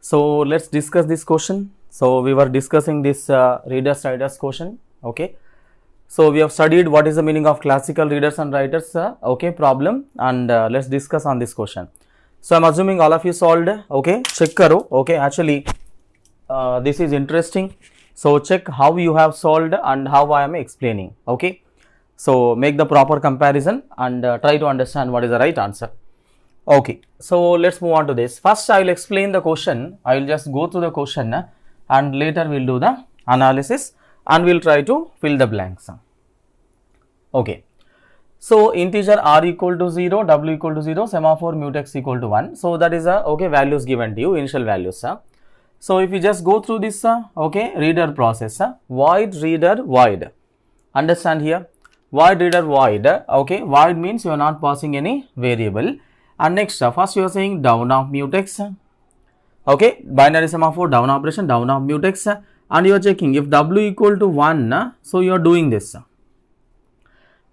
So let's discuss this question. So we were discussing this readers writers question. Okay, so we have studied what is the meaning of classical readers and writers okay problem, and let's discuss on this question. So I'm assuming all of you solved. Okay, check karo. Okay, actually this is interesting, so check how you have solved and how I am explaining. Okay, so make the proper comparison and try to understand what is the right answer. Okay, so let's move on to this. First I will explain the question. I will just go through the question and later we will do the analysis and we will try to fill the blanks. Okay, so integer r equal to 0, w equal to 0, semaphore mutex equal to 1. So that is okay, values given to you, initial values. So if you just go through this okay, reader process, void reader void, understand here, void reader void. Okay, void means you are not passing any variable. And next first you are saying down of mutex. Okay, binary semaphore down operation, down of mutex, and you are checking if w equal to 1, so you are doing this.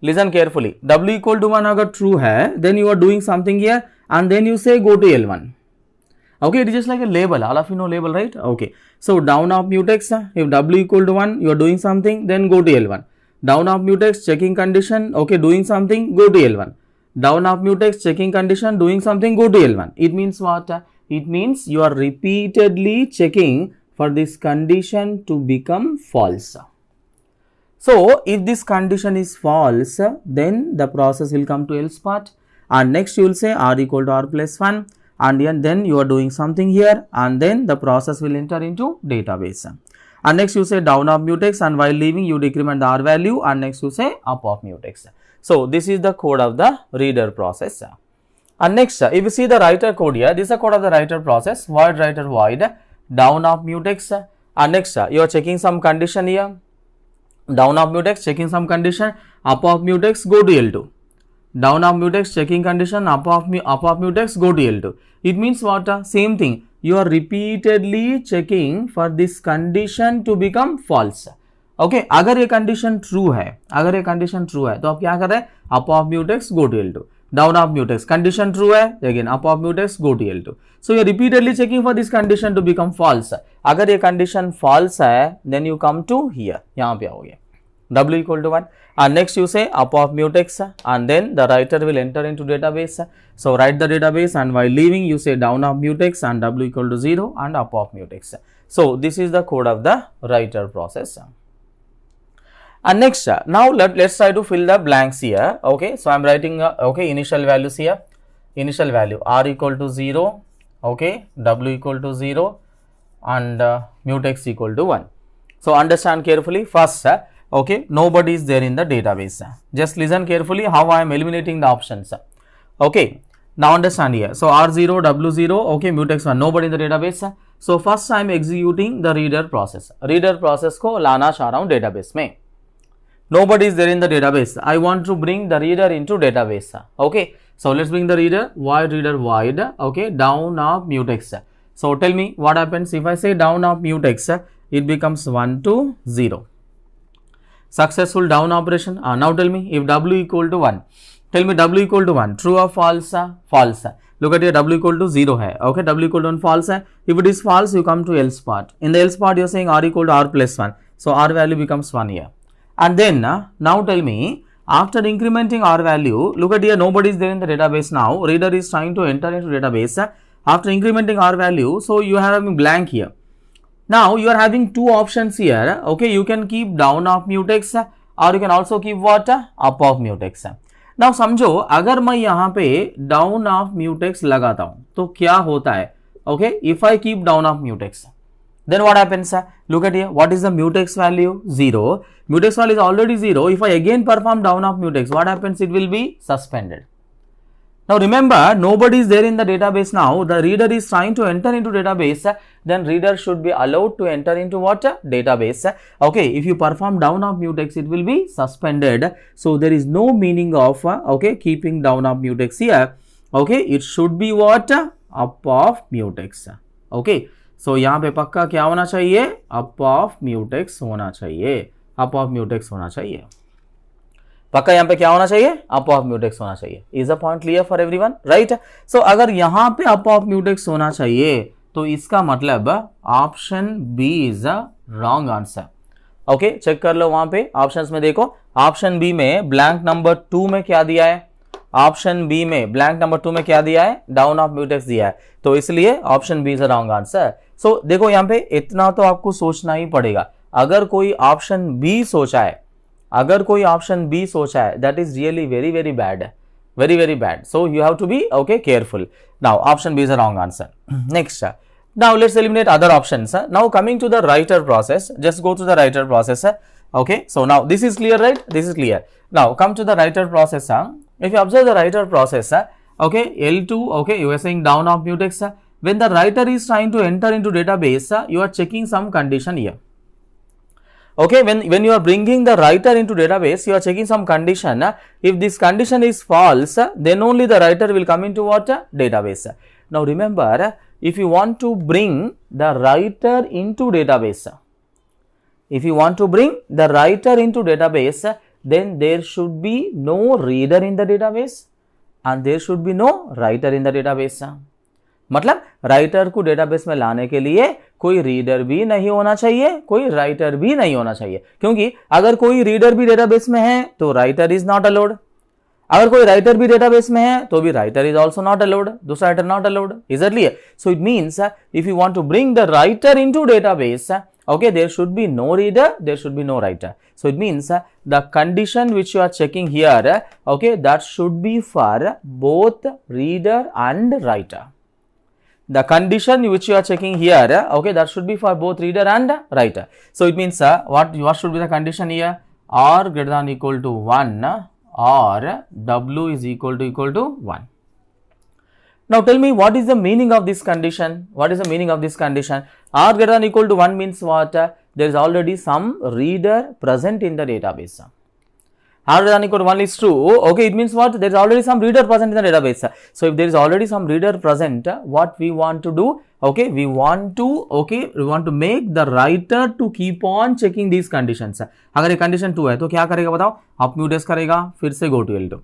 Listen carefully, w equal to 1 agar true hai, then you are doing something here and then you say go to L1. Okay, it is just like a label, all of you know label, right? Okay, so down of mutex, if w equal to 1 you are doing something, then go to L1. Down of mutex, checking condition, okay, doing something, go to L1. Down of mutex, checking condition, doing something, go to L1. It means what? It means you are repeatedly checking for this condition to become false. So if this condition is false, then the process will come to else part, and next you will say r equal to r plus 1, and then you are doing something here, and then the process will enter into database. And next you say down of mutex, and while leaving you decrement the r value, and next you say up of mutex. So this is the code of the reader process. And next if you see the writer code here, this is the code of the writer process, void writer void, down of mutex, and next you are checking some condition here, down of mutex, checking some condition, up of mutex, go to L2. Down of mutex, checking condition, up of mutex, go to L2. It means what? Same thing, you are repeatedly checking for this condition to become false. Okay अगर ये condition true है, अगर ये condition true है तो आप क्या कर रहे हैं, up of mutex go to L2, down of mutex, condition true है again up of mutex go to L2. So you repeatedly checking for this condition to become false. अगर ये कंडीशन फॉल्स है then you come to here, यहाँ पे आओगे w equal to 1, and next you say up of mutex, and then the writer will enter into database. So write the database, and while leaving you say down of mutex and w equal to 0 and up of mutex. So this is the code of the writer process. And next now let's try to fill the blanks here. Okay, so I'm writing okay, initial values here, initial value r equal to 0, okay, w equal to 0, and mutex equal to 1. So understand carefully. First okay, nobody is there in the database. Just listen carefully how I am eliminating the options. Okay, now understand here. So r0, w0, okay, mutex 1, nobody in the database. So first I am executing the reader process. Reader process को लाना चाह रहा हूँ database में. Nobody is there in the database. I want to bring the reader into database. Okay, so let's bring the reader, void reader void, okay, down of mutex. So tell me what happens if I say down of mutex, it becomes 1 to 0. Successful down operation. Now tell me if w equal to 1, tell me w equal to 1, true or false? False. Look at here, w equal to 0 hai, okay, w equal to 1 false hai. If it is false you come to else part. In the else part you are saying r equal to r plus 1, so r value becomes 1 here. And then now tell me after incrementing r value, look at here, nobody is there in the database now, reader is trying to enter into database. After incrementing r value, so you are having blank here. Now you are having two options here, okay, you can keep down of mutex or you can also keep what? Up of mutex. Now समझो अगर मैं यहाँ पे down of mutex लगाता हूँ तो क्या होता है, okay, if I keep down of mutex, then what happens? Look at here, what is the mutex value? 0. Mutex value is already 0. If I again perform down of mutex, what happens? It will be suspended. Now remember, nobody is there in the database now. The reader is trying to enter into database. Then reader should be allowed to enter into what? Database. Okay, if you perform down of mutex, it will be suspended. So there is no meaning of okay, keeping down of mutex here. Okay, it should be what? Up of mutex. Okay. So यहाँ पे पक्का क्या होना चाहिए? Up of mutex होना चाहिए, up of mutex होना चाहिए. पक्का यहाँ पे क्या होना चाहिए? अप ऑफ म्यूटेक्स होना चाहिए. Is a point clear for everyone, right? So अगर यहाँ पे अप ऑफ म्यूटेक्स होना चाहिए तो इसका मतलब option B is a wrong answer. Okay, check कर लो वहां पे ऑप्शंस में देखो, ऑप्शन बी में ब्लैंक नंबर 2 में क्या दिया है, ऑप्शन बी में ब्लैंक नंबर 2 में क्या दिया है, डाउन ऑफ म्यूटेक्स दिया है, तो इसलिए option B is a wrong answer. So देखो यहाँ पे इतना तो आपको सोचना ही पड़ेगा, अगर कोई ऑप्शन बी सोचा है, अगर कोई ऑप्शन बी सोचा है, that is really very very bad, very very bad, so you have to be okay careful. Now option B is a wrong answer. Next, now let's eliminate other options. Now coming to the writer process, just go to the writer process. Okay, so now this is clear, right? This is clear. Now come to the writer process. If you observe the writer process, okay, L2, okay, you are saying down of mutex. When the writer is trying to enter into database, you are checking some condition here. Okay, when you are bringing the writer into database, you are checking some condition. If this condition is false, then only the writer will come into what? Database. Now remember, if you want to bring the writer into database, if you want to bring the writer into database, then there should be no reader in the database and there should be no writer in the database. मतलब writer को database में लाने के लिए कोई reader भी नहीं होना चाहिए, कोई राइटर भी नहीं होना चाहिए, क्योंकि अगर कोई रीडर भी डेटाबेस में है तो राइटर इज नॉट अलाउड, अगर कोई राइटर भी डेटाबेस में है तो भी writer is also not allowed, दूसरा writer not allowed, easily. So it means if you want to bring the writer into database, okay, there should be no reader, there should be no writer. So it means the condition which you are checking here, okay, that should be for both reader and writer. The condition which you are checking here, okay, that should be for both reader and writer. So it means what should be the condition here? R greater than equal to 1 or W is equal to 1. Now tell me, what is the meaning of this condition? What is the meaning of this condition? R greater than equal to 1 means what? There is already some reader present in the database. R greater than equal to 1 is true. Okay, it means what? There is already some reader present in the database. So if there is already some reader present, what we want to do? Okay, we want to make the writer to keep on checking these conditions. अगर ये condition 2 है तो क्या करेगा बताओ? Up mutex करेगा, फिर से go to L2.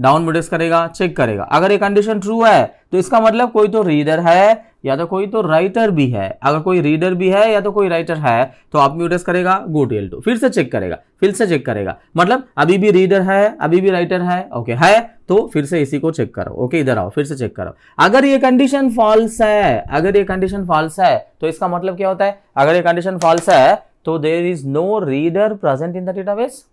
Down mutex करेगा, चेक करेगा। अगर ये कंडीशन ट्रू है तो इसका मतलब कोई तो रीडर है या तो कोई तो राइटर भी है। अगर कोई रीडर भी है या तो कोई राइटर है तो आप म्यूटेक्स करेगा, गो टू L2, फिर से चेक करेगा, फिर से चेक करेगा। मतलब अभी भी रीडर है, अभी भी राइटर है, ओके है, तो फिर से इसी को चेक करो। ओके, इधर आओ, फिर से चेक करो। अगर ये कंडीशन फॉल्स है, अगर ये कंडीशन फॉल्स है तो इसका मतलब क्या होता है? अगर ये कंडीशन फॉल्स है तो there is no reader present in the database,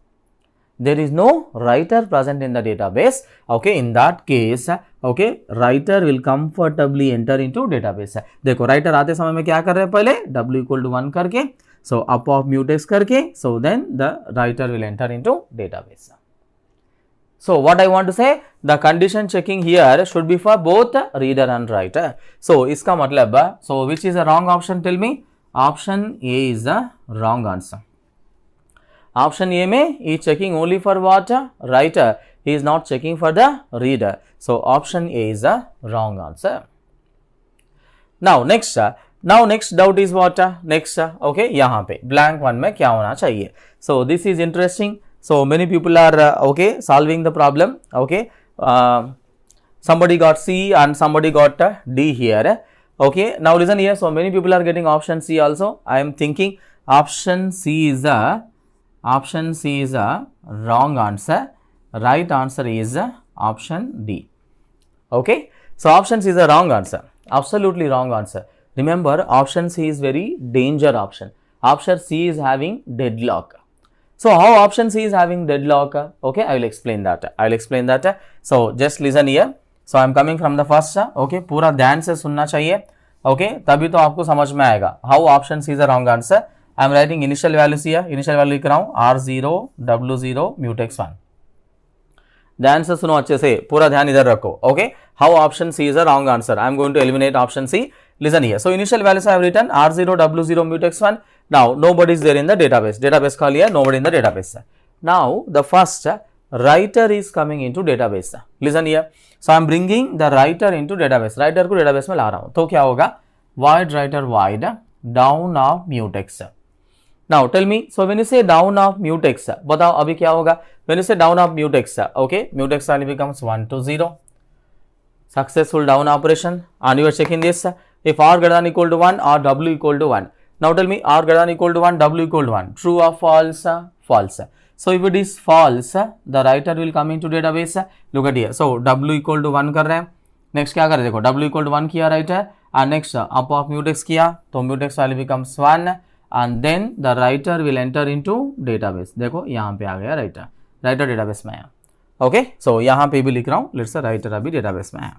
there is no writer present in the database. Okay, in that case, okay, writer will comfortably enter into database. देखो writer आते समय में क्या कर रहे हैं? पहले w equal to 1 करके, so up of mutex करके, so then the writer will enter into database. So what I want to say, the condition checking here should be for both reader and writer. So इसका मतलब, so which is a wrong option? Tell me. Option A is the wrong answer. Option A में he is checking only for what? Writer. He is not checking for the reader. So option A is the wrong answer. Now next doubt is what? Next, okay, यहाँ पे blank one में क्या होना चाहिए? So this is interesting. So many people are okay solving the problem. Okay, somebody got C and somebody got D here. Okay, now listen here. So many people are getting option C also. I am thinking option C is a wrong answer. Right answer is option D. Okay, so option C is a wrong answer, absolutely wrong answer. Remember, option C is very danger option. Option C is having deadlock. So how option C is having deadlock? Okay, I will explain that. So just listen here. So I am coming from the first. Okay, पूरा ध्यान से सुनना चाहिए. Okay, तभी तो आपको समझ में आएगा. How option C is a wrong answer? I am writing initial values here. Initial value लिख रहा हूँ R0, W0, mutex 1. ध्यान से सुनो अच्छे से, पूरा ध्यान इधर रखो. Okay, how option C is a wrong answer? I am going to eliminate option C. Listen here. So initial values I have written R0, W0, mutex 1. Now nobody is there in the database. Database खा लिया, nobody in the database. Now the first writer is coming into database. Listen here. So I am bringing the writer into database. Writer को database में ला रहा हूँ. तो क्या होगा? Void writer void down of mutex. Now tell me, so when you say down of mutex, बताओ अभी क्या होगा? When you say down of mutex, okay, mutex value becomes 1 to 0. Successful down operation, and you are checking this. if r greater than equal to 1 or w equal to 1. Now tell me r greater than equal to 1, w equal to 1. True or false? False. So if it is false, the writer will come into database. Look at here. So w equal to 1 कर रहे हैं. Next क्या कर रहे हैं देखो, w equal to 1 किया writer, and next up of mutex किया, तो mutex value becomes 1, and then the writer will enter into database. देखो यहाँ पे आ गया writer database में आया. ओके सो यहाँ पे भी लिख रहा हूँ, लेट्स से राइटर अभी डेटाबेस में है.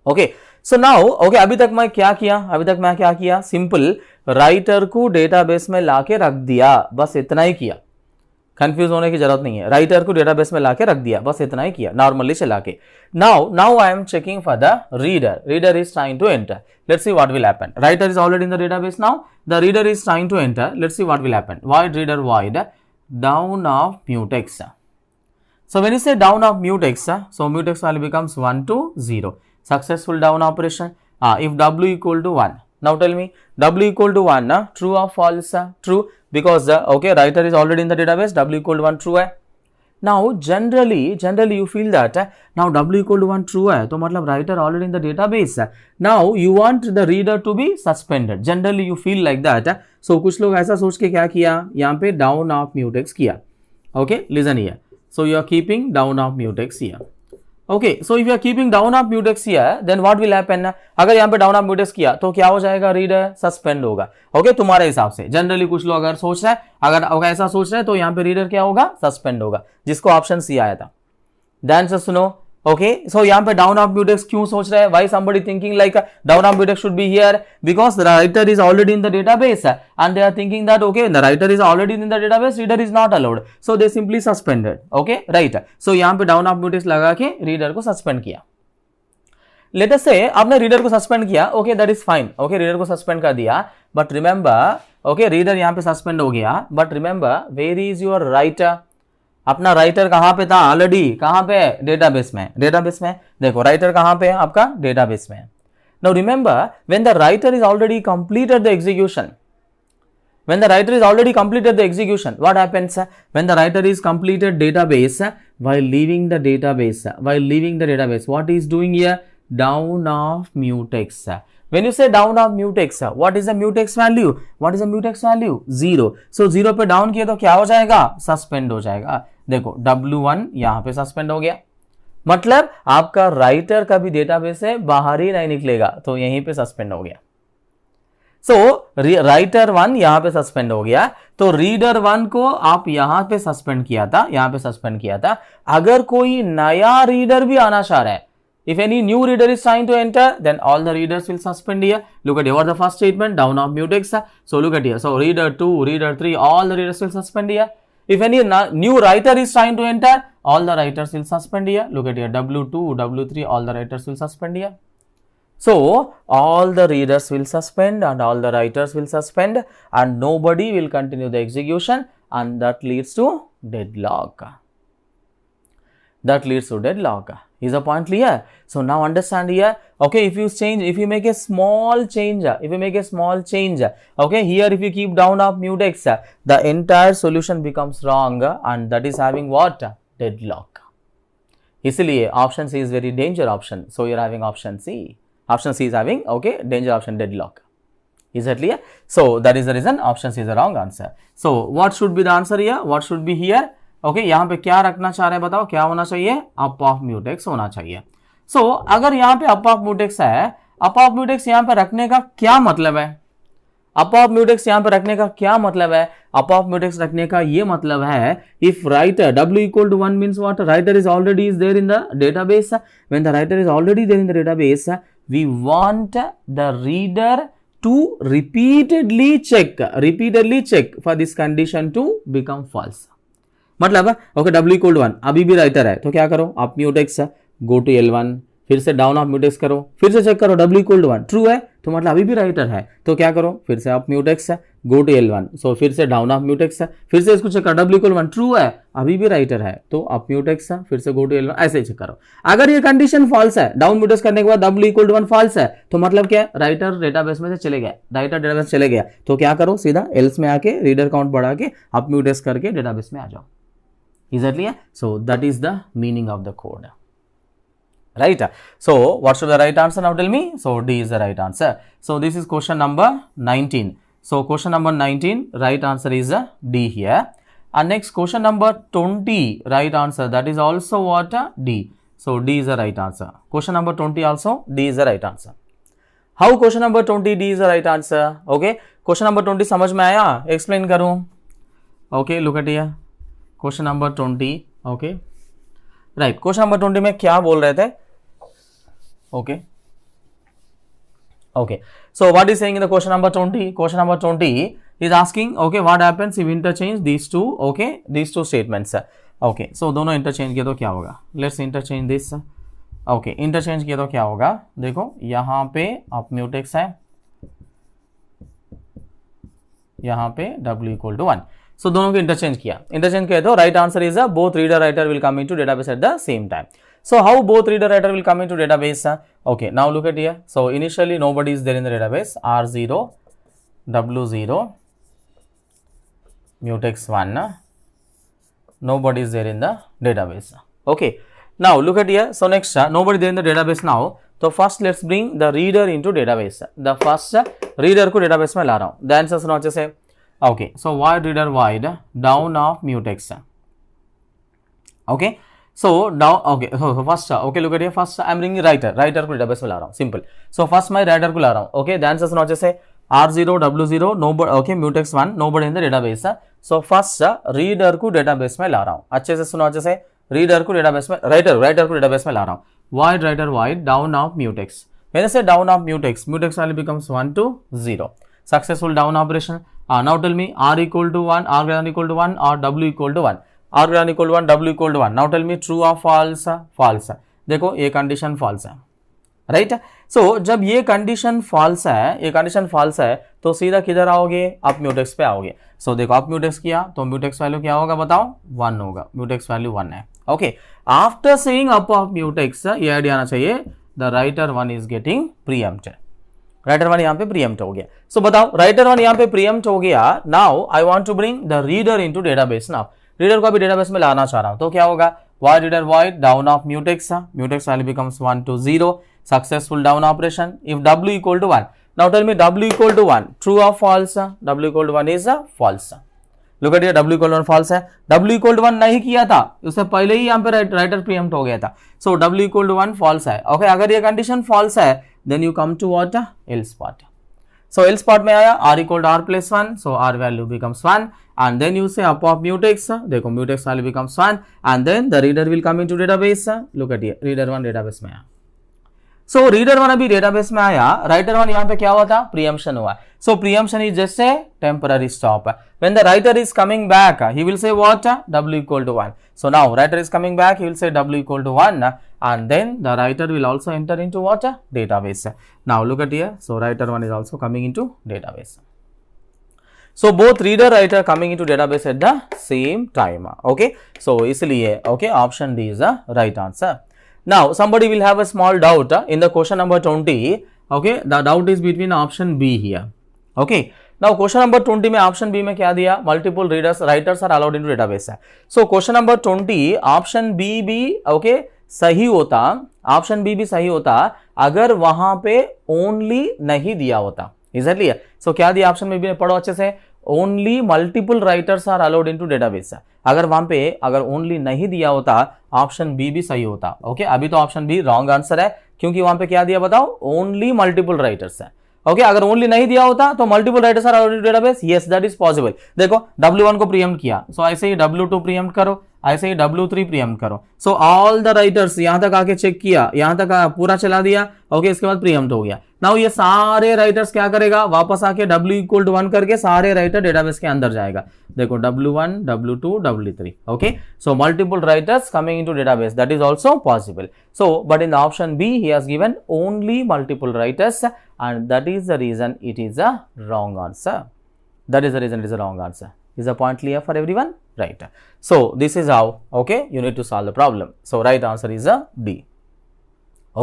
ओके सो नाउ ओके अभी तक मैं क्या किया, सिंपल राइटर को डेटाबेस में लाके रख दिया, बस इतना ही किया. कंफ्यूज होने की जरूरत नहीं है, राइटर को डेटाबेस में लाके रख दिया, बस इतना ही किया नॉर्मली चला के. Now I am checking for the reader is trying to enter. Let's see what will happen. Writer is already in the database. Now the reader is trying to enter. Let's see what will happen. void reader void down of mutex. So when you say down of mutex, so mutex value becomes 1 to 0. Successful down operation. If w equal to 1. Now tell me w equal to 1, true or false? True, because okay writer is already in the database. W equal to 1 true है. Now generally you feel that now w equal to 1 true है, तो मतलब writer already in the database. Now you want the reader to be suspended. Generally you feel like that. So कुछ लोग ऐसा सोच के क्या किया, यहाँ पे down of mutex किया. Okay, listen here. So you are keeping down of mutex here. Okay, so if you are keeping down of mutex here, then what will happen? अगर यहाँ पे down of mutex किया तो क्या हो जाएगा, reader suspend होगा. ओके तुम्हारे हिसाब से जनरली कुछ लोग अगर सोच रहे हैं, अगर ऐसा सोच रहे हैं तो यहाँ पे रीडर क्या होगा, सस्पेंड होगा, जिसको ऑप्शन सी आया था. ध्यान से सुनो. ओके सो यहाँ पे डाउन ऑफ म्यूटेक्स क्यों सोच रहे हैं, Y somebody thinking like down of mutex should be here, because the writer is already in the database and they are thinking that okay the writer is already in the database, reader is not allowed, so they simply suspended. okay right, so यहाँ पे down of mutex लगा के reader को suspend किया. Let us से आपने reader को suspend किया, okay that is fine. Okay reader को सस्पेंड कर दिया, बट रिमेंबर ओके रीडर यहाँ पे सस्पेंड हो गया, but remember where is your writer. अपना राइटर कहाँ पे था ऑलरेडी, कहाँ पे, डेटाबेस में. देखो राइटर कहाँ पे है आपका, डेटाबेस में. Now remember when the writer is already completed the execution, what happens when the writer is completed database, while leaving the database what is doing here, down of mutex. When you say down of mutex, what is the mutex value? 0. So 0 पे down किया तो क्या हो जाएगा, suspend हो जाएगा. देखो W1 यहाँ पे सस्पेंड हो गया, मतलब आपका राइटर का भी डेटाबेस से बाहर ही नहीं निकलेगा, तो यहीं पे सस्पेंड हो गया. सो राइटर 1 यहाँ पे सस्पेंड हो गया, तो रीडर 1 को आप यहाँ पे सस्पेंड किया था. अगर कोई नया रीडर भी आना चाह रहा है, if any new reader is trying to enter, then all the readers will suspend here. Look at here, what the first statement, down of mutex. So look at here, so reader 2, reader 3, all the readers will suspend here. If any new writer is trying to enter, all the writers will suspend here. Look at here, W2, W3, all the writers will suspend here. So all the readers will suspend and all the writers will suspend, and nobody will continue the execution, and that leads to deadlock. Is the point clear? So now understand here. Okay, if you make a small change, okay, here if you keep down of mutex, the entire solution becomes wrong, and that is having what, deadlock. इसलिए option C is very danger option. So you are having option C. Option C is having okay danger option, deadlock. Is that clear? So that is the reason option C is the wrong answer. So what should be the answer here? What should be here? Okay यहाँ पे क्या रखना चाह रहे हैं बताओ, क्या होना चाहिए, अप ऑफ म्यूटेक्स होना चाहिए. सो अगर यहाँ पे अप ऑफ म्यूटेक्स है, अप ऑफ म्यूटेक्स यहाँ पे रखने का क्या मतलब है, अप ऑफ म्यूटेक्स रखने का ये मतलब है, if writer w equal to 1 means what, writer is already is there in the database. When the writer is already there in the database, we want the reader to repeatedly check for this condition to become false. मतलब okay w equal to 1, अभी भी writer है तो क्या करो, आप mutex go to L1, फिर से डाउन ऑफ म्यूटेक्स करो, फिर से चेक करो w equal to 1 ट्रू है, तो मतलब अभी भी राइटर है तो क्या करो, फिर से आप म्यूटेक्स गो टू L1, सो फिर से डाउन ऑफ म्यूटेक्स, फिर से इसको चेक करो w equal to 1 ट्रू है, अभी भी राइटर है तो आप म्यूटेक्स फिर से गो टू L1, ऐसे ही चेक करो. अगर ये कंडीशन फॉल्स है, डाउन म्यूटेक्स करने के बाद w equal to 1 फॉल्स है, तो मतलब क्या, राइटर डेटाबेस में से चले गया, तो क्या करो, सीधा एल्स में आके रीडर काउंट बढ़ा के आप म्यूटेक्स करके डेटाबेस में आ जाओ. Is that clear? So that is the meaning of the code. right? So what should be the right answer? Now tell me. So D is the right answer. So this is question number 19. So question number 19, right answer is D here. And next question number 20, right answer, that is also what? D. So D is the right answer. Question number 20 also D is the right answer. How question number 20 D is the right answer? Okay, question number 20 समझ में आया? Explain करूँ. Okay, look at here. Question number 20. Okay, right. Question number 20 में क्या बोल रहे थे? Okay. Okay. So what is saying in the question number 20? Question number 20 is asking, okay, what happens if interchange these two, okay, these two statements. Okay. So दोनों interchange किया तो क्या होगा? Let's interchange this. Okay. Interchange किया तो क्या होगा? देखो यहाँ पे आप mutex है, यहाँ पे w equal to 1. So दोनों को interchange किया. Interchange किया तो right answer is both reader writer will come into database at the same time. So how both reader writer will come into database? Okay, now look at here. So initially nobody is there in the database. R0, W0, mutex 1. Nobody is there in the database. Okay, now look at here. So next, nobody there in the database now. So first let's bring the reader into database. The first reader को database में ला रहा हूँ. The answer सुनो अच्छे से. Okay, so void reader void down of mutex. Okay. So now, okay, so first, okay, look at here. First, I am bringing writer को database में ला रहा हूँ. Simple. So first my writer को ला रहा हूँ. Okay, the answer सुनो अच्छे से. R0, W0, nobody, okay, mutex 1, nobody in the database. So first reader को database में ला रहा हूँ. अच्छे से सुनो अच्छे से. Reader को database में, writer को database में ला रहा हूँ. Void writer void down of mutex. When I say down of mutex, mutex value becomes 1 to 0. Successful down operation. Now tell me R equal to 1, R greater than equal to 1 or W equal to 1. R greater than equal to 1, W equal to 1. Now tell me true or false? False. देखो ये condition false है, right? So जब ये condition false है, तो सीधा किधर आओगे? आप mutex पे आओगे. So देखो आप mutex किया तो mutex value क्या होगा बताओ? 1 होगा. Mutex value 1 है. Okay. After saying up of mutex, ये आइडिया आना चाहिए. The writer 1 is getting preempted. Writer 1 यहाँ पे preempt हो गया. So बताओ writer 1 यहाँ पे preempt हो गया. Now I want to bring the reader into database now. Reader को अभी डेटाबेस में लाना चाह रहा हूं तो क्या होगा? void reader void down of mutex. Mutex value becomes 1 to 0. Successful down operation. If w equal to 1. Now tell me w equal to 1. True or false? W equal to 1 is false. Look at here. W equal to 1 false है. W equal to 1 नहीं किया था, उससे पहले ही यहाँ पे writer preempt हो गया था. So w equal to 1 false है. Okay, अगर ये condition false है, then you come to what? Else part. So else part में आया R equal to R plus 1. So R value becomes 1. And then you say up of mutex, देखो mutex value becomes 1 and then the reader will come into database. Look at here, reader 1 database में आया. So reader 1 अभी database में आया, writer 1 यहाँ पे क्या हुआ था? Preemption हुआ. So preemption is just a temporary stop. When the writer is coming back, he will say what? W equal to 1. So now writer is coming back, he will say W equal to 1 and then the writer will also enter into what? Database. Now look at here. So writer 1 is also coming into database. So both reader writer coming into database at the same time. Okay. So इसलिए okay, option D is the right answer. Now somebody will have a small doubt in the question number 20. Okay, the doubt is between option B here. Okay. Now question number 20 में option B में क्या दिया? Multiple readers writers are allowed into database है. So question number 20 option B भी okay सही होता, option B भी सही होता अगर वहां पे only नहीं दिया होता. Exactly. So क्या दिया ऑप्शन में भी पढ़ो अच्छे से. Only multiple writers are allowed into database. अगर वहां पे अगर ओनली नहीं दिया होता ऑप्शन बी भी सही होता. ओके, अभी तो ऑप्शन बी रॉन्ग आंसर है क्योंकि वहां पे क्या दिया बताओ? ओनली मल्टीपल राइटर्स है. ओके, अगर ओनली नहीं दिया होता तो multiple writers are allowed into database. Yes, that is possible. देखो W1 को प्रीएम्प्ट किया, सो ऐसे ही W2 प्रीएम्प्ट करो, ऐसे ही W3 प्रीएम्प्ट करो. सो ऑल द राइटर्स यहां तक आके चेक किया, यहां तक पूरा चला दिया. ओके, इसके बाद प्रीएम्प्ट हो गया. नाउ ये सारे राइटर्स क्या करेगा? वापस आके W इक्वल टू 1 करके सारे राइटर डेटाबेस के अंदर जाएगा. देखो W1, W2, W3. Okay, so multiple writers coming into database, that is also possible. So but in the option B he has given only multiple writers and that is the reason it is a wrong answer. That is the reason it is a wrong answer. Is the point clear for everyone? Right. So this is how, okay, you need to solve the problem. So right answer is a D.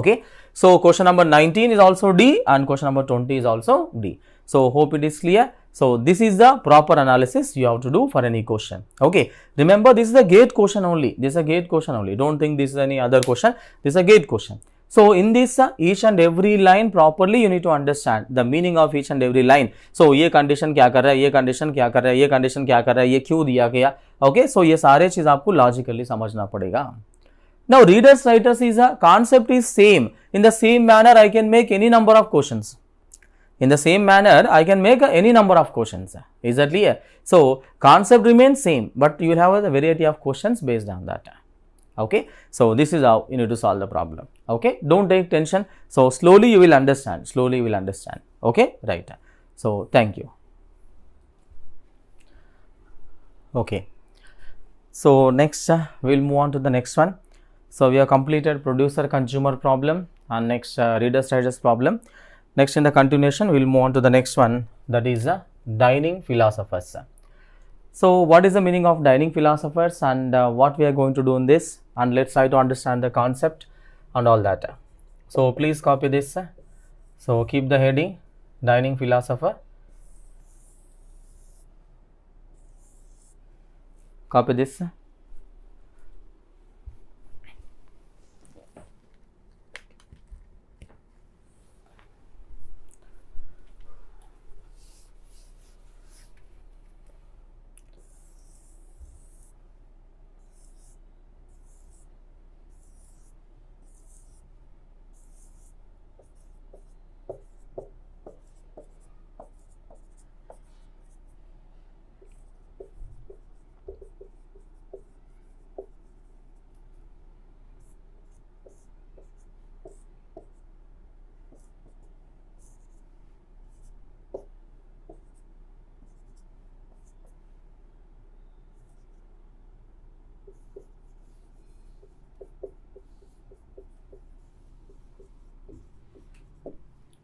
Okay. So question number 19 is also D and question number 20 is also D. So hope it is clear. So this is the proper analysis you have to do for any question. Okay, remember this is a gate question only. This is a gate question only. Don't think this is any other question. This is a gate question. So in this each and every line properly you need to understand the meaning of each and every line. So ये condition क्या कर रहा है, ये condition क्या कर रहा है, ये condition क्या कर रहा है, ये क्यों दिया गया. Okay, so ये सारे चीज आपको logically समझना पड़ेगा. Now readers writers is a concept is same. In the same manner I can make any number of questions. In the same manner, I can make any number of questions. Is that clear? So, concept remains same, but you will have a variety of questions based on that. Okay. So, this is how you need to solve the problem. Okay. Don't take tension. So, slowly you will understand. Slowly you will understand. Okay. Right. So, thank you. Okay. So, next we will move on to the next one. So, we have completed producer consumer problem and next readers writers problem. Next in the continuation, we will move on to the next one, that is dining philosophers. So, what is the meaning of dining philosophers and what we are going to do in this, and let's try to understand the concept and all that. So, please copy this. So, keep the heading dining philosopher. Copy this.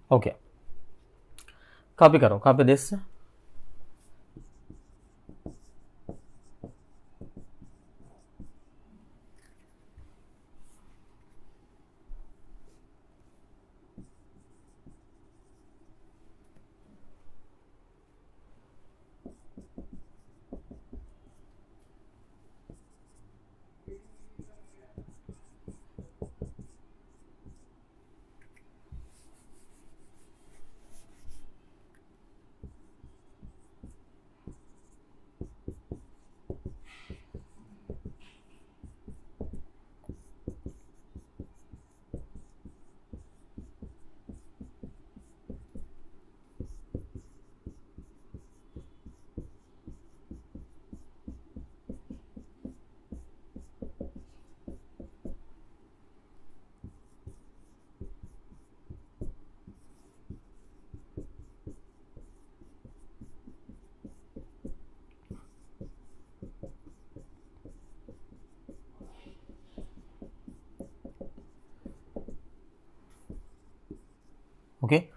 Okay, copy karo, copy this. Okay,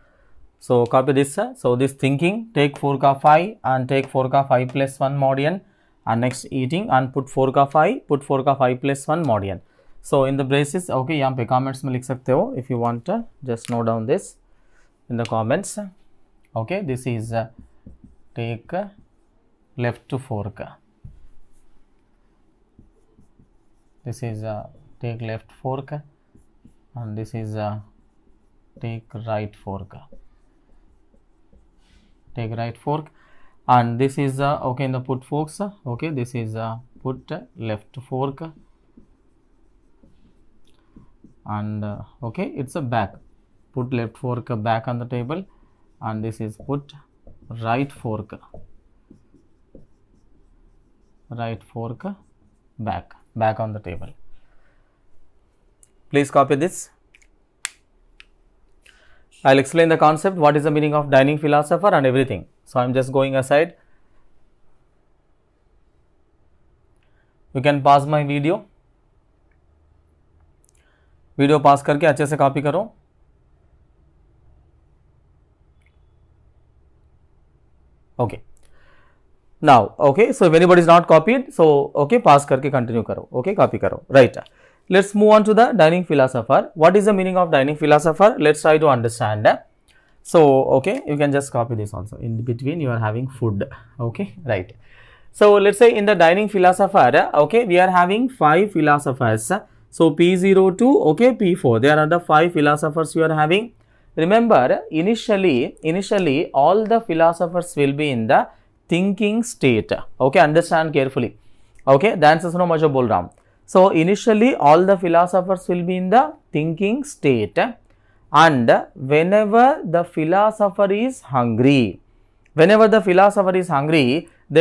so copy this. So this thinking, take 4 ka 5 and take 4 ka 5 plus 1 mod n, and next eating and put 4 ka 5, put 4 ka 5 plus 1 mod n. So in the braces, okay, यहाँ पे comments में लिख सकते हो if you want. Just note down this in the comments. Okay, this is take left to fork. This is take left fork, and this is take right fork. Take right fork, and this is okay in the put forks. Okay, this is put left fork, and okay, it's a back. Put left fork back on the table, and this is put right fork. Right fork back on the table. Please copy this. I'll explain the concept, what is the meaning of dining philosopher and everything. So, I'm just going aside. You can pause my video. Video pause करके अच्छे से copy करो. Okay. Now, okay, so if anybody is not copied, so okay, pass करके continue करो. Okay, copy करो. Right. Let's move on to the dining philosopher. What is the meaning of dining philosopher? Let's try to understand. So okay, you can just copy this also. In between you are having food. Okay, right. So let's say in the dining philosopher, okay, we are having 5 philosophers. So P02, okay, P4. There are the 5 philosophers you are having. Remember, initially all the philosophers will be in the thinking state. Okay, understand carefully. Okay, the answer is no much bol raha. So initially all the philosophers will be in the thinking state, and whenever the philosopher is hungry, they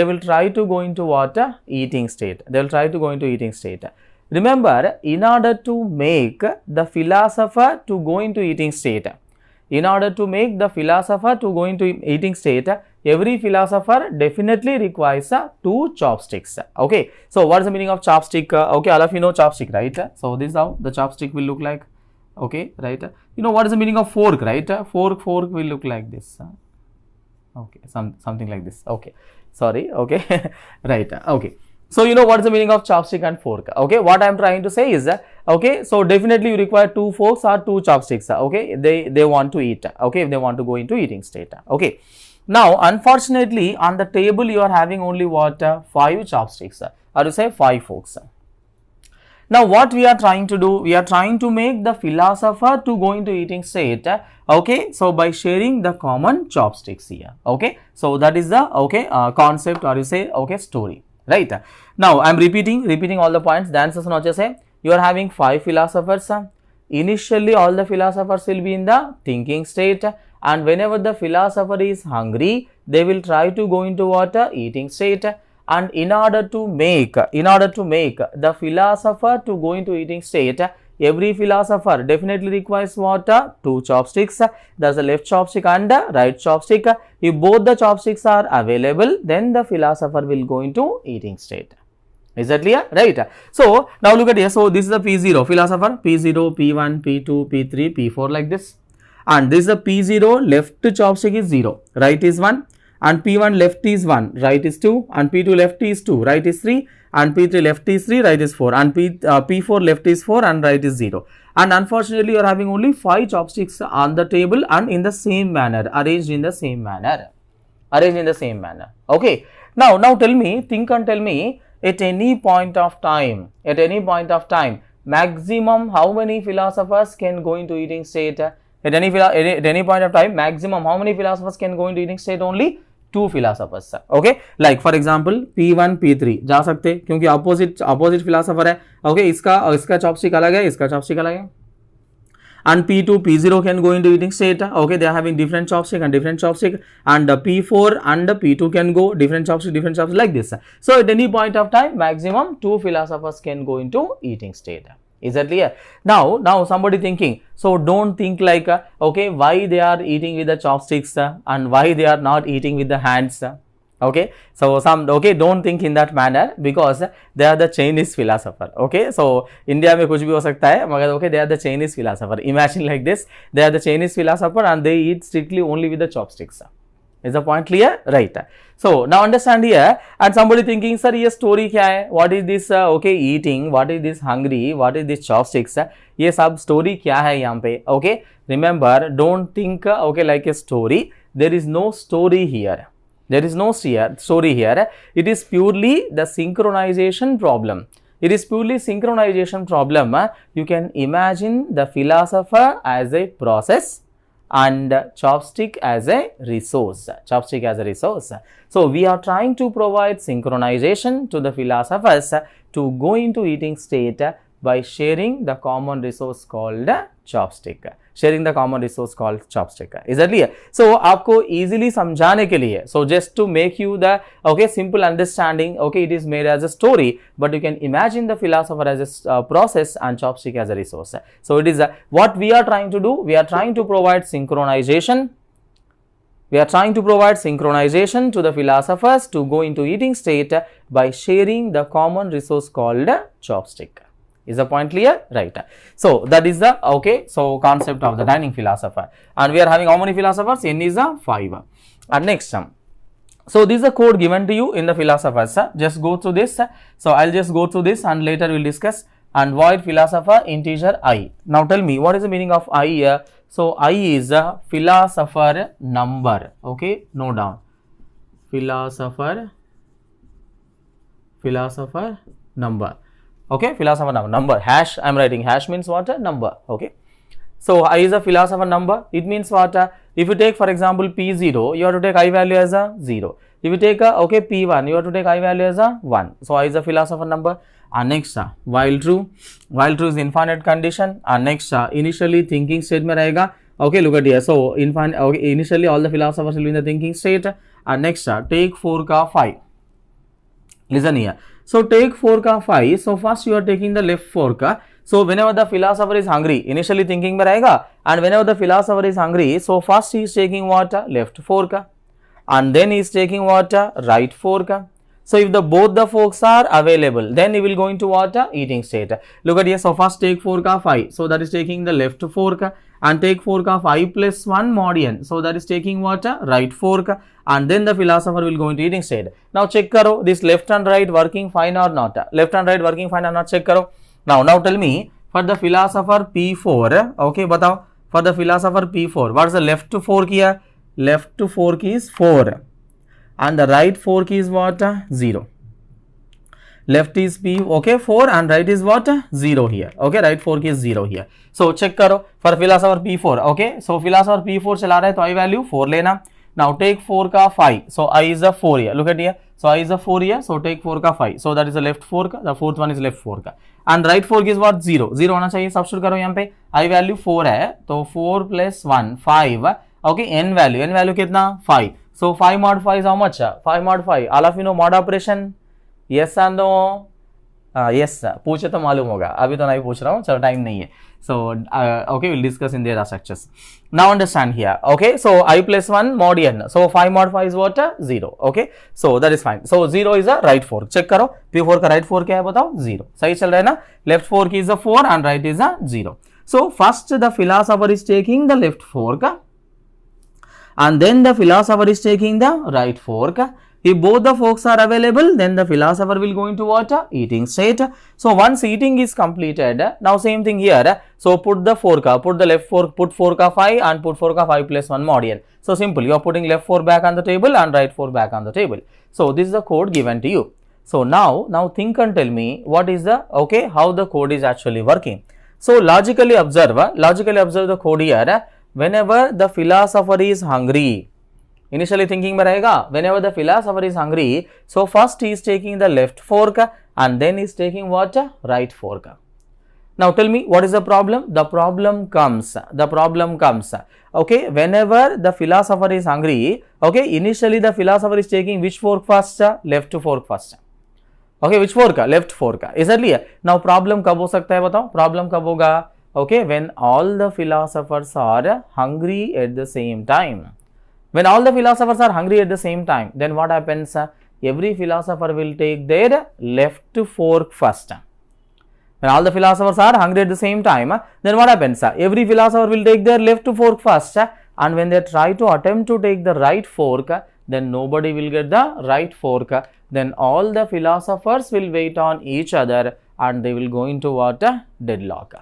will try to go into what? Eating state. They will try to go into eating state. Remember, in order to make the philosopher to go into eating state, every philosopher definitely requires 2 chopsticks. Okay, so what is the meaning of chopstick? Okay, all of you know chopstick, right? So this is how the chopstick will look like. Okay, right? You know what is the meaning of fork, right? Fork will look like this. Okay, something like this. Okay, sorry. Okay, right. Okay, so you know what is the meaning of chopstick and fork. Okay, what I am trying to say is okay, so definitely you require 2 forks or 2 chopsticks. Okay, they want to eat. Okay, if they want to go into eating state. Okay, now unfortunately on the table you are having only what? 5 chopsticks, or you say 5 forks. Now what we are trying to do? We are trying to make the philosopher to go into eating state. Okay, so by sharing the common chopsticks here. Okay, so that is the concept, or you say story, right? Now I am repeating all the points. The answer is not just say you are having 5 philosophers. Initially all the philosophers will be in the thinking state, and whenever the philosopher is hungry, they will try to go into what? Eating state. And in order to make the philosopher to go into eating state, every philosopher definitely requires what? 2 chopsticks. That's the left chopstick and the right chopstick. If both the chopsticks are available, then the philosopher will go into eating state. Is that clear? Right. So now look at here. So this is the P0 philosopher, P0, P1, P2, P3, P4 like this. And this is the P0, left chopstick is 0, right is 1. And P1 left is 1, right is 2, and P2 left is 2, right is 3, and P3 left is 3, right is 4, and P4 left is 4 and right is 0. And unfortunately you are having only 5 chopsticks on the table and in the same manner, arranged in the same manner. Okay, now tell me, think and tell me, at any point of time, maximum how many philosophers can go into eating state? At any point of time, maximum how many philosophers can go into eating state? Only 2 philosophers. Okay, like for example P1 P3 जा सकते क्योंकि opposite philosopher है. Okay, इसका chopstick अलग है, इसका chopstick अलग है. And P2 P0 can go into eating state. Okay, they are having different chopstick, and P4 and P2 can go different chopstick like this. So at any point of time, maximum 2 philosophers can go into eating state. Is that clear? Now somebody thinking, so don't think like okay, why they are eating with the chopsticks and why they are not eating with the hands. Okay, so don't think in that manner, because they are the Chinese philosopher. Okay, so India में कुछ भी हो सकता है, मगर okay, they are the Chinese philosopher. Imagine like this, they are the Chinese philosopher and they eat strictly only with the chopsticks. Is the point clear? Right. So now understand here, and somebody thinking, sir, ये story क्या है? What is this? Okay, eating. What is this hungry? What is this chopsticks? ये सब story क्या है यहाँ पे? Okay, remember, don't think okay like a story. There is no story here. There is no story here. It is purely the synchronization problem. You can imagine the philosopher as a process and chopstick as a resource. So we are trying to provide synchronization to the philosophers to go into eating state by sharing the common resource called chopstick. Is that clear? So आपको easily समझाने के लिए, so just to make you the simple understanding, it is made as a story, but you can imagine the philosopher as a process and chopstick as a resource. So it is what we are trying to do. We are trying to provide synchronization. We are trying to provide synchronization to the philosophers to go into eating state by sharing the common resource called chopstick. Is the point clear? Right. So that is the concept of the dining philosopher. And we are having how many philosophers? N is 5. And next, so this is a code given to you in the philosophers. Just go through this. So I'll just go through this and later we'll discuss. And void philosopher integer I. Now tell me, what is the meaning of I here? So I is a philosopher number. Okay, note down. Philosopher number. Okay, philosopher number. Hash, I am writing hash means what? A number. Okay. So I is a philosopher number. It means what? If you take for example P0, you have to take I value as a 0. If you take okay P1, you have to take I value as a 1. So I is a philosopher number. And next while true is infinite condition. And next initially thinking state mein rahega. Okay, look at here. So okay, initially all the philosophers will be in the thinking state. And next take 4 ka 5. Listen here. So take 4 ka 5. So first you are taking the left 4 ka. So whenever the philosopher is hungry, initially thinking mein rahega, and whenever the philosopher is hungry, so first he is taking what? Left 4 ka, and then he is taking what? Right 4 ka. So if both the forks are available, then he will go into what? Eating state. Look at here. So first take 4 ka 5. So that is taking the left 4 ka, and take 4 ka 5 plus 1 mod n. So that is taking what? Right 4 ka, and then the philosopher will go into eating state. Now check karo, this left and right working fine or not? Left and right working fine or not? Check karo. Now tell me, for the philosopher P4, okay, batao, for the philosopher P4, what is the left 4 key? Left 4 key is 4, and the right 4 key is what? 0. Left is P, okay, 4, and right is what? 0 here. Okay, right 4 key is 0 here. So check karo for philosopher P4. Okay, so philosopher P4 chala raha hai, to I value 4 lena. Now take 4 ka 5. So I is a 4 here. Look at here. So I is a 4 here. So take 4 ka 5. So that is the left 4 ka. The fourth one is left 4 ka. And right 4 is what? 0. 0 होना चाहिए. Substitute करो यहाँ पे. I value 4 है. तो 4 plus 1 5. Okay. N value कितना? 5. So 5 mod 5 is how much? 5 mod 5. All of you know mod operation? Yes and no? Yes. पूछे तो मालूम होगा. अभी तो नहीं पूछ रहा हूँ. चलो टाइम नहीं है. So okay, we'll discuss in their structures. Now understand here. Okay, so I plus 1 mod n. So 5 mod 5 is what? 0. Okay, so that is fine. So 0 is a right 4. Check करो. P4 का right 4 क्या है बताओ? 0. सही चल रहा है ना? Left 4 की is a 4 and right is a 0. So first the philosopher is taking the left 4 का, and then the philosopher is taking the right 4 ka. If both the forks are available, then the philosopher will go into what? Eating state. So once eating is completed, now same thing here. So put the 4 ka, put the left 4, put 4 ka 5 and put 4 ka 5 plus 1 mod n. So simple, you are putting left 4 back on the table and right 4 back on the table. So this is the code given to you. So now think and tell me what is the, okay, how the code is actually working. So logically observe the code here. Whenever the philosopher is hungry, initially thinking mein rahega, whenever the philosopher is hungry, so first he is taking the left 4 ka and then he is taking what? Right 4 ka. Now tell me what is the problem? The problem comes, okay, whenever the philosopher is hungry, okay, initially the philosopher is taking which fork first? Left fork first. Okay, which fork? Left fork. Isliye now problem kab ho sakta hai batao? Problem kab hoga? Okay, when all the philosophers are hungry at the same time. When all the philosophers are hungry at the same time, then what happens? Every philosopher will take their left fork first. When all the philosophers are hungry at the same time, then what happens? Every philosopher will take their left fork first, and when they try to attempt to take the right fork, then nobody will get the right fork. Then all the philosophers will wait on each other and they will go into what? Deadlock.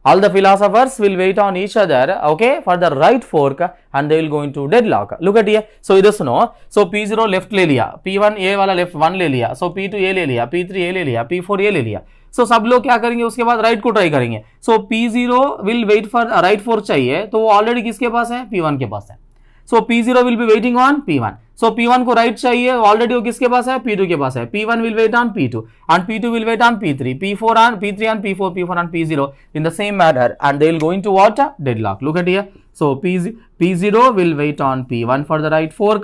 All the philosophers will wait on each other, okay, for the right fork and they will go into deadlock. Look at here. So इधर सुनो. So P0 left ले लिया, P1 A वाला left 1 ले लिया, so P2 A ले लिया, P3 A ले लिया, P4 A ले लिया. So सब लोग क्या करेंगे उसके बाद राइट को ट्राई करेंगे. So P0 will wait for right fork चाहिए, तो वो ऑलरेडी किसके पास है? P1 के पास है. So P0 will be waiting on P1. So P1 को राइट चाहिए, ऑलरेडी वो किसके पास है? P2 के पास है. P1 will wait on P2 and P2 will wait on P3, P4 on P3 and P4 on P0 in the same manner, and they will go into what? Deadlock. Look at here. So P0 will wait on P1 for the right fork,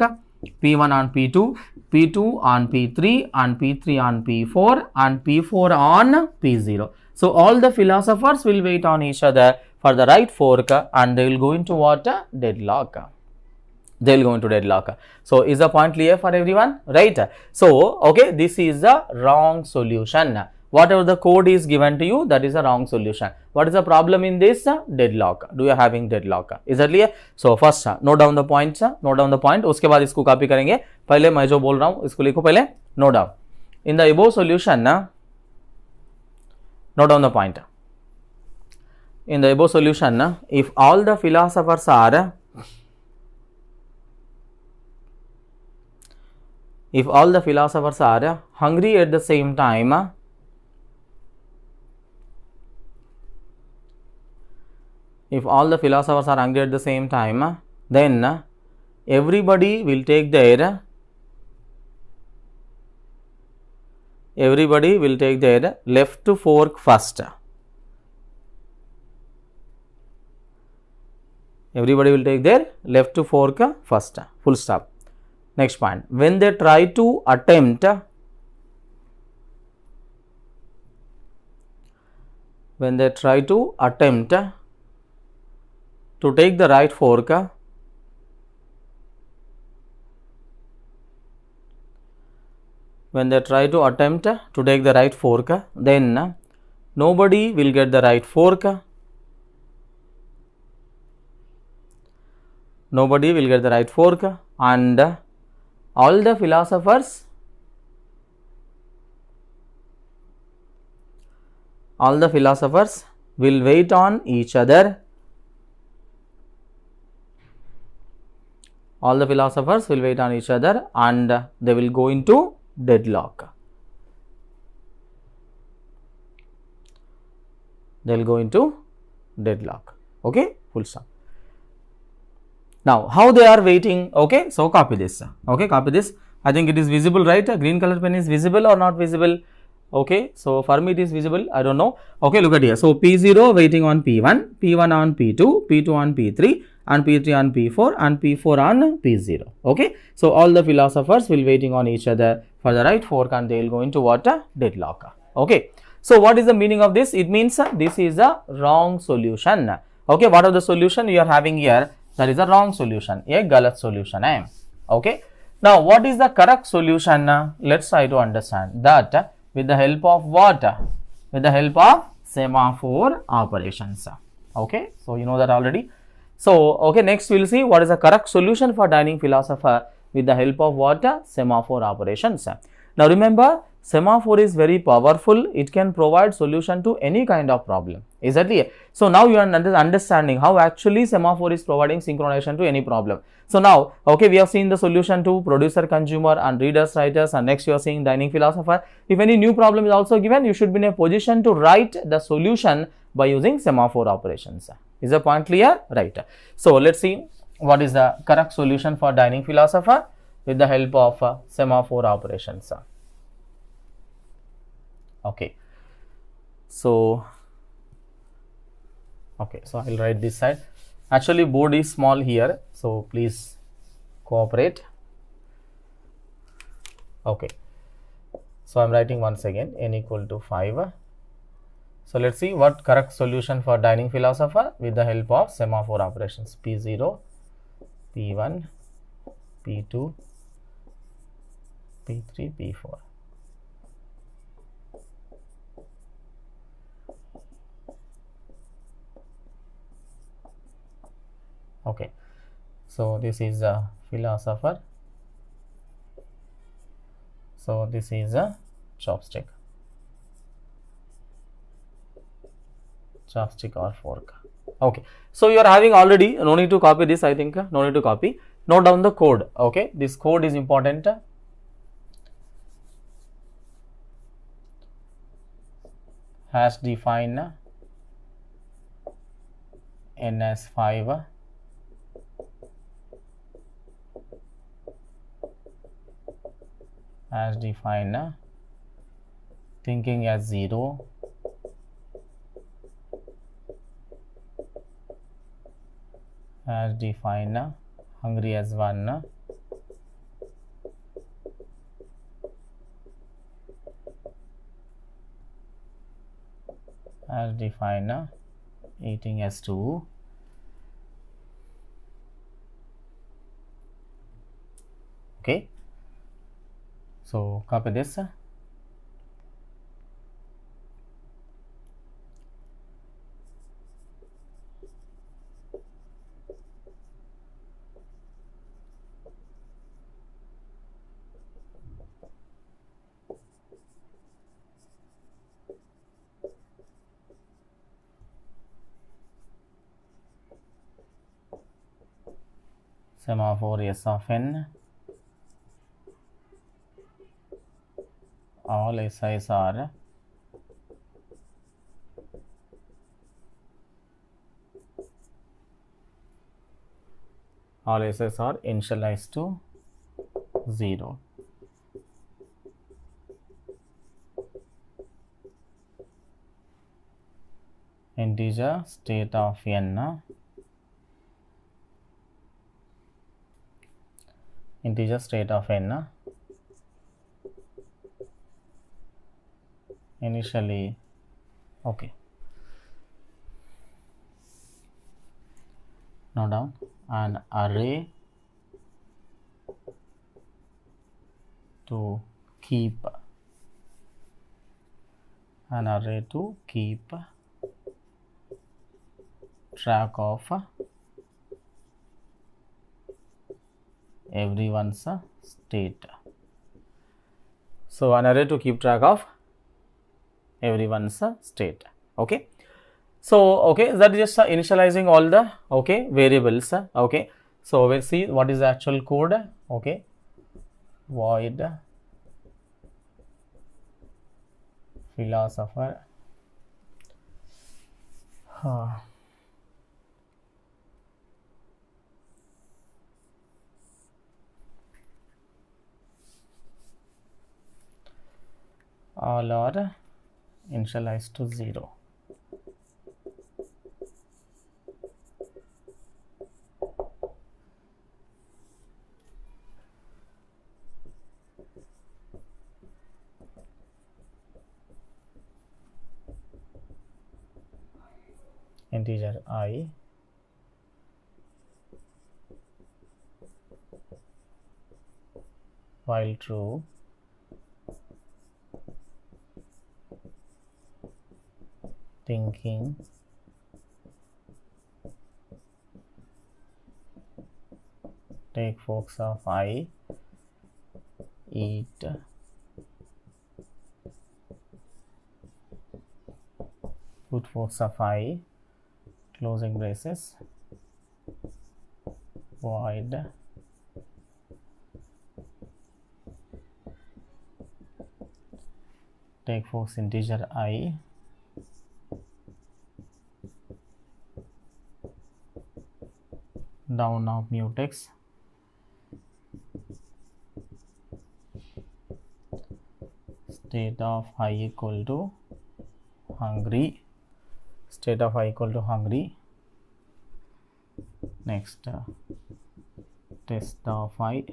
P1 on P2, P2 on P3 and P3 on P4 and P4 on P0. So all the philosophers will wait on each other for the right fork and they will go into what? Deadlock. They will go into deadlock. So is the point clear for everyone? Right. So okay, this is the wrong solution. Whatever the code is given to you, that is a wrong solution. What is the problem in this? Deadlock. Do you having deadlock? Is that clear? So first note down the points. Note down the point. उसके बाद इसको copy करेंगे. पहले मैं जो बोल रहा हूँ इसको लिखो पहले. Note down. In the above solution, note down the point. in the above solution, if all the philosophers are hungry at the same time, then everybody will take their left fork first. Everybody will take their left fork first. Full stop. Next point. When they try to attempt to take the right fork, then nobody will get the right fork. And all the philosophers will wait on each other. And they will go into deadlock. Okay, full stop. Now, how they are waiting? Okay, so copy this. I think it is visible, right? A green color pen is visible or not visible? Okay, so for me it is visible. I don't know. Okay, look at here. So P0 waiting on P1, P1 on P2, P2 on P3, and P3 on P4, and P4 on P0. Okay, so all the philosophers will waiting on each other for the right fork, and they will go into what? Deadlock. Okay, so what is the meaning of this? It means this is a wrong solution. Okay, what are the solution you are having here? That is a wrong solution, a galat solution. Okay, now what is the correct solution? Let's try to understand that with the help of what? With the help of semaphore operations. Okay, so you know that already. So okay, next we will see what is the correct solution for dining philosopher with the help of what? Semaphore operations. Now remember, semaphore is very powerful. It can provide solution to any kind of problem. Is that clear? So now you are understanding how actually semaphore is providing synchronization to any problem. So now, okay, we have seen the solution to producer, consumer, and readers, writers, and next you are seeing dining philosopher. If any new problem is also given, you should be in a position to write the solution by using semaphore operations. Is the point clear? Right. So let's see what is the correct solution for dining philosopher with the help of semaphore operations. Okay, so I will write this side. Actually board is small here, so please cooperate. Okay, so I am writing once again n equal to 5. So let's see what correct solution for dining philosopher with the help of semaphore operations. P0, P1, P2, P3, P4. Okay, so this is a philosopher, so this is a chopstick or fork. Okay, so you are having already, no need to copy this, I think no need to copy. Note down the code. Okay, this code is important. Hash define ns5 hash define thinking as 0, hash define hungry as 1, hash define eating as 2, okay. So copy this. semaphore S of n, all SIs are initialized to 0. Integer state of n, integer state of n initially, okay, note down an array to keep track of everyone's state. So an array to keep track of everyone's state. Okay, so okay, that is just initializing all the variables. Okay, so we'll see what is the actual code. Okay, void philosopher all are initialized to 0. Integer I while true thinking take forks of I eat put forks of I closing braces void take forks integer I down of mutex state of I equal to hungry, state of I equal to hungry. Next test of I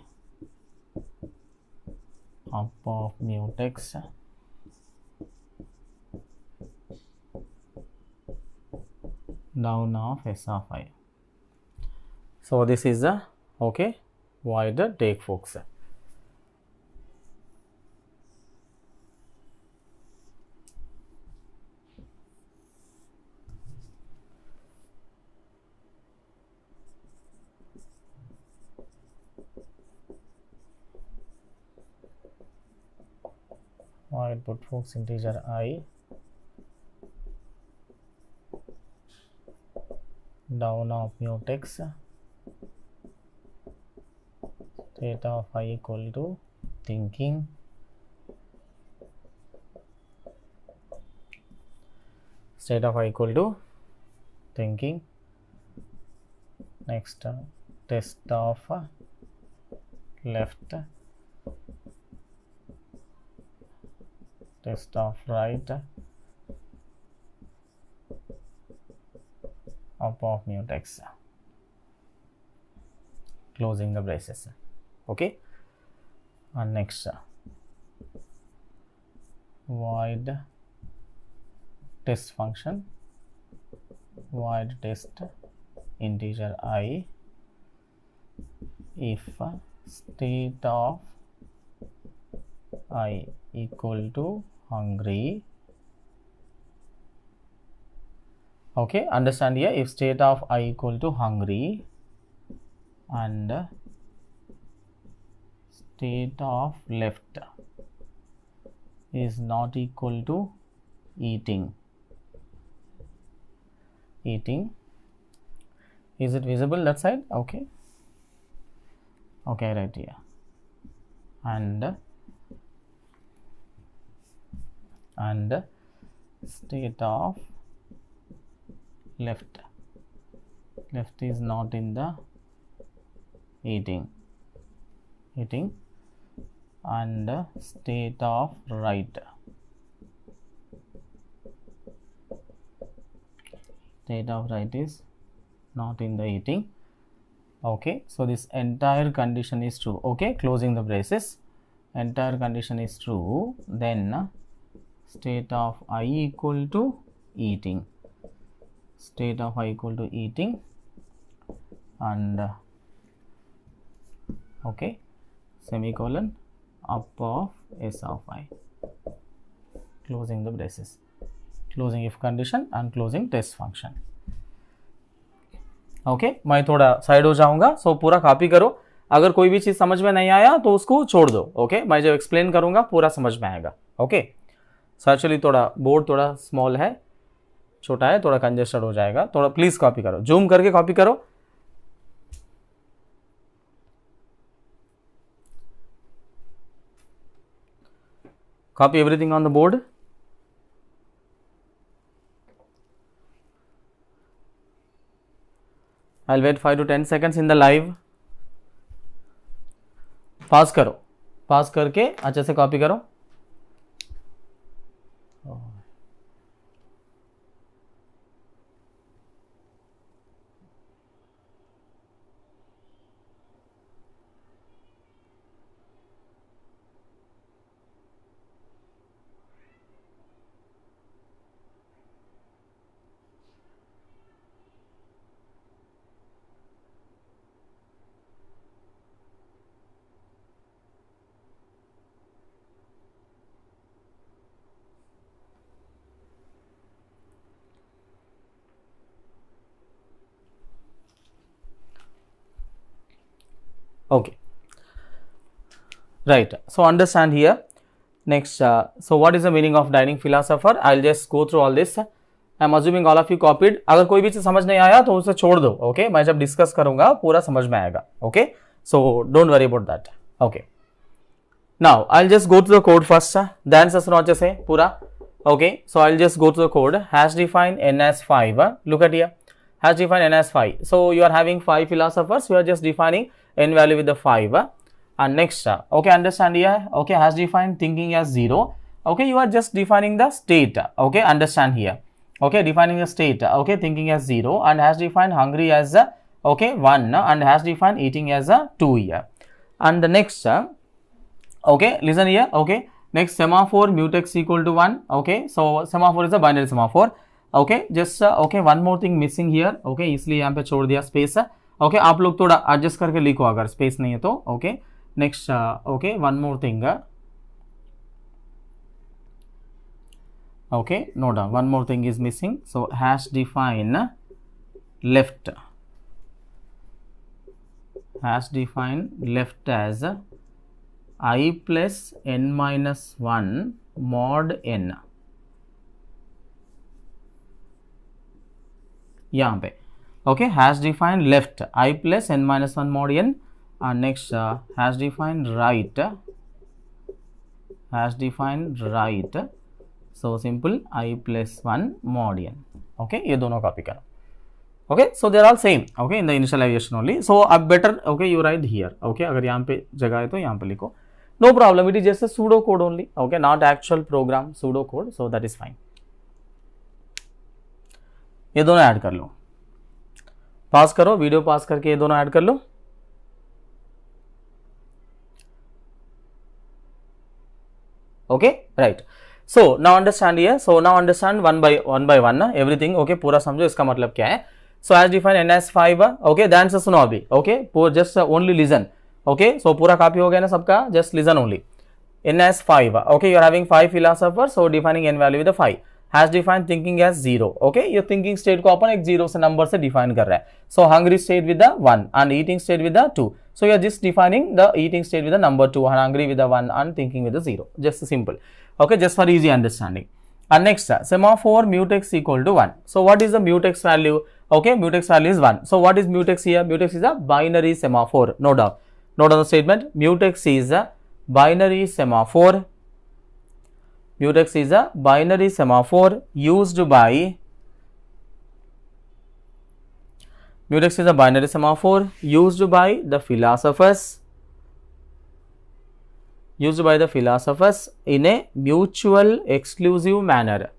up of mutex down of S of I. So this is the void take forks. Void put forks integer I down of mutex state of I equal to thinking state of I equal to thinking. Next test of left test of right up of mutex closing the braces. Okay, and next void test function void test integer I if state of I equal to hungry. Okay, understand here, if state of I equal to hungry and state of left is not equal to eating. Is it visible that side? Okay, okay, right here, and state of left is not in the eating, and state of right is not in the eating. Okay, so this entire condition is true. Okay, closing the braces, entire condition is true, then state of I equal to eating, and okay, semicolon, up of S of I, closing the braces, closing if condition and closing test function. Okay, मैं थोड़ा side हो जाऊंगा, सो पूरा copy करो, अगर कोई भी चीज समझ में नहीं आया तो उसको छोड़ दो. ओके, मैं जब एक्सप्लेन करूंगा पूरा समझ में आएगा. ओके, सो एक्चुअली थोड़ा बोर्ड थोड़ा स्मॉल है, छोटा है, थोड़ा कंजेस्टेड हो जाएगा, थोड़ा प्लीज कॉपी करो, जूम करके कॉपी करो. Copy everything on the board. I'll wait 5 to 10 seconds in the live. पास करो, पास करके अच्छे से कॉपी करो. Okay, right, so understand here. Next, so what is the meaning of dining philosopher? I'll just go through all this. I'm assuming all of you copied. अगर कोई भी चीज समझ नहीं आया तो उसे छोड़ दो. ओके, मैं जब डिस्कस करूंगा पूरा समझ में आएगा. Okay, so don't worry about that. Okay, now I'll just go to the code first. The answers వచ్చే से पूरा. Okay, so I'll just go to the code. Has defined n as 5. Look at here, has defined n as 5. So you are having 5 philosophers, you are just defining n value with the 5. And next, okay, understand here. Okay, has defined thinking as 0. Okay, you are just defining the state. Okay, understand here. Okay, defining the state. Okay, thinking as 0, and has defined hungry as okay 1, and has defined eating as 2 here. And the next, okay, listen here. Okay, next, semaphore mutex equal to 1. Okay, so semaphore is a binary semaphore. Okay, just okay, one more thing missing here. Okay, इसलिए यहाँ पे छोड़ दिया space. Okay, आप लोग थोड़ा adjust करके लिखो अगर स्पेस नहीं है तो. Okay, next, okay, one more thing. Okay, no doubt, one more thing is missing. So hash define left, as I plus n minus 1 mod n. यहाँ पे okay, has defined left I plus n minus 1 mod n, and next has defined right, so simple I plus 1 mod n. okay, ये दोनों copy करो. okay, so they are all same. okay, in the initialization only. so अब better okay, you write here. okay, अगर यहाँ पे जगह है तो यहाँ पे लिखो, no problem, it is just a pseudo code only. okay, not actual program, pseudo code, so that is fine. ये दोनों ऐड कर लो, पास करो, वीडियो पास करके ये दोनों ऐड कर लो. Okay, right. So now understand here. So now understand one by one ना एवरीथिंग. ओके, पूरा समझो इसका मतलब क्या है. So has define n as 5. Okay, the answer सुनो अभी. Okay, just only listen. Okay, so पूरा कॉपी हो गया ना सबका, just listen only. n as 5. Okay, you are having 5 philosophers, so defining n value with the 5. has defined thinking as 0. okay, ये thinking state को अपन एक 0 से नंबर से define कर रहा है. so hungry state with the 1 and eating state with the 2. so you are just defining the eating state with the number 2 and hungry with the 1 and thinking with the 0. just simple. okay, just for easy understanding. And next, semaphore mutex equal to 1. so what is the mutex value? okay, mutex value is 1. so what is mutex here? mutex is a binary semaphore, no doubt. Note on the statement. Mutex is a binary semaphore. Mutex is a binary semaphore used by Mutex is a binary semaphore used by the philosophers. Used by the philosophers in a mutual exclusive manner.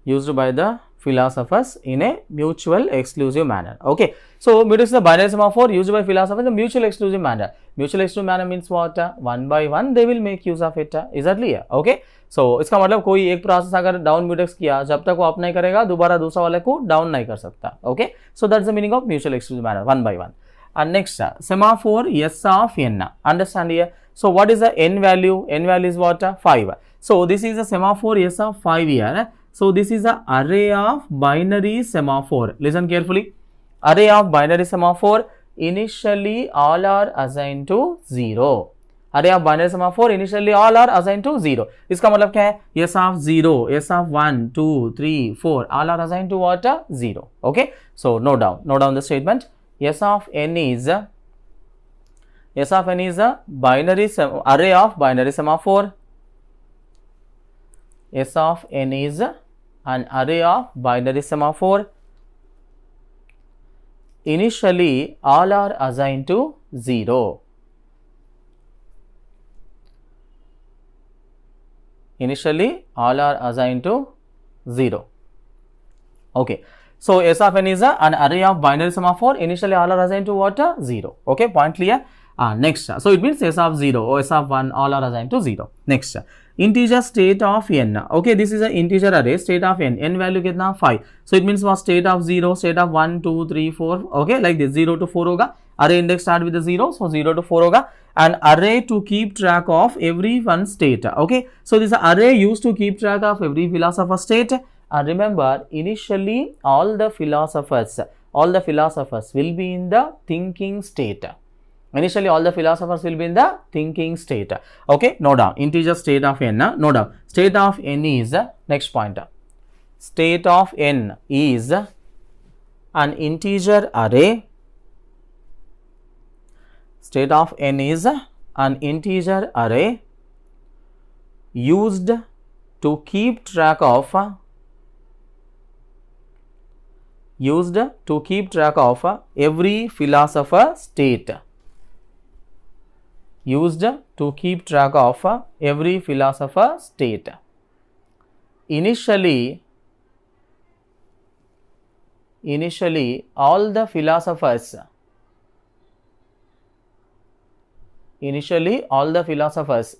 Used by the philosophers in a mutual exclusive manner. Okay. So, mutex is a binary semaphore used by philosophers in a mutual exclusive manner. Mutual exclusive manner means what? One by one they will make use of it. Is that clear? Okay. So, इसका मतलब कोई एक process अगर down mutex किया, जब तक वो up नहीं करेगा दोबारा दूसरा वाले को डाउन नहीं कर सकता. Okay. So, that's the meaning of mutual exclusive manner, one by one. And next, semaphore S of n. Understand here? So, what is the n value? N value is what? 5. So, this is a semaphore S of 5 here. So, this is an array of binary semaphore. Listen carefully. Array of binary semaphore. Initially, all are assigned to 0. Array of binary semaphore. Initially, all are assigned to 0. इसका मतलब क्या है? S of 0, S of 1, 2, 3, 4. All are assigned to what? 0. Okay. So, note down the statement. S of n is a binary array of binary semaphore. S of n is an array of binary semaphore. Initially, all are assigned to 0. Initially, all are assigned to 0. Okay. So, S of n is an array of binary semaphore. Initially, all are assigned to what? 0. Okay. Point clear? Next. So, it means S of 0 or S of 1 all are assigned to 0. Next. Integer state of n. Okay. This is an integer array. State of n. N value कितना? 5. So, it means what? State of 0, state of 1, 2, 3, 4. Okay. Like this. 0 to 4 होगा. Array index start with the 0. So, 0 to 4 होगा. An array to keep track of every one state. Okay. So, this array used to keep track of every philosopher state. And remember, initially all the philosophers will be in the thinking state. Initially all the philosophers will be in the thinking state. Okay, note down integer state of n. Note down state of n is next point. State of n is an integer array. State of n is an integer array used to keep track of every philosopher state. Used to keep track of every philosopher state. Initially all the philosophers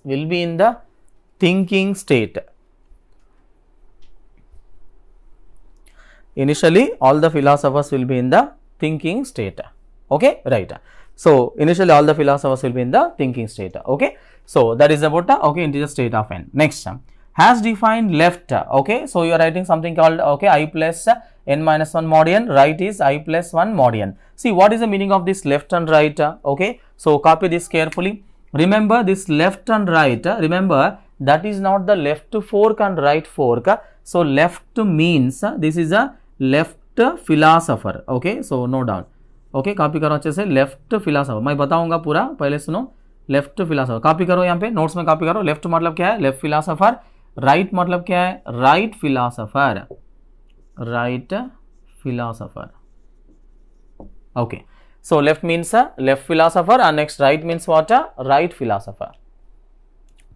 will be in the thinking state. Initially all the philosophers will be in the thinking state. Okay, right. So, initially all the philosophers will be in the thinking state. Okay. So, that is about integer state of n. Next, has defined left. Okay. So, you are writing something called I plus n minus 1 mod n, right is I plus 1 mod n. See, what is the meaning of this left and right? Okay. So, copy this carefully. Remember this left and right. Remember that is not the left fork and right fork. So, left means this is a left philosopher. Okay. So, note down. Okay copy करो अच्छे से left philosopher मैं बताऊंगा पूरा पहले सुनो left philosopher copy करो यहाँ पे नोट्स में कॉपी करो लेफ्ट मतलब क्या है लेफ्ट फिलोसोफर राइट मतलब क्या है right philosopher okay so left means left philosopher and next right means what right philosopher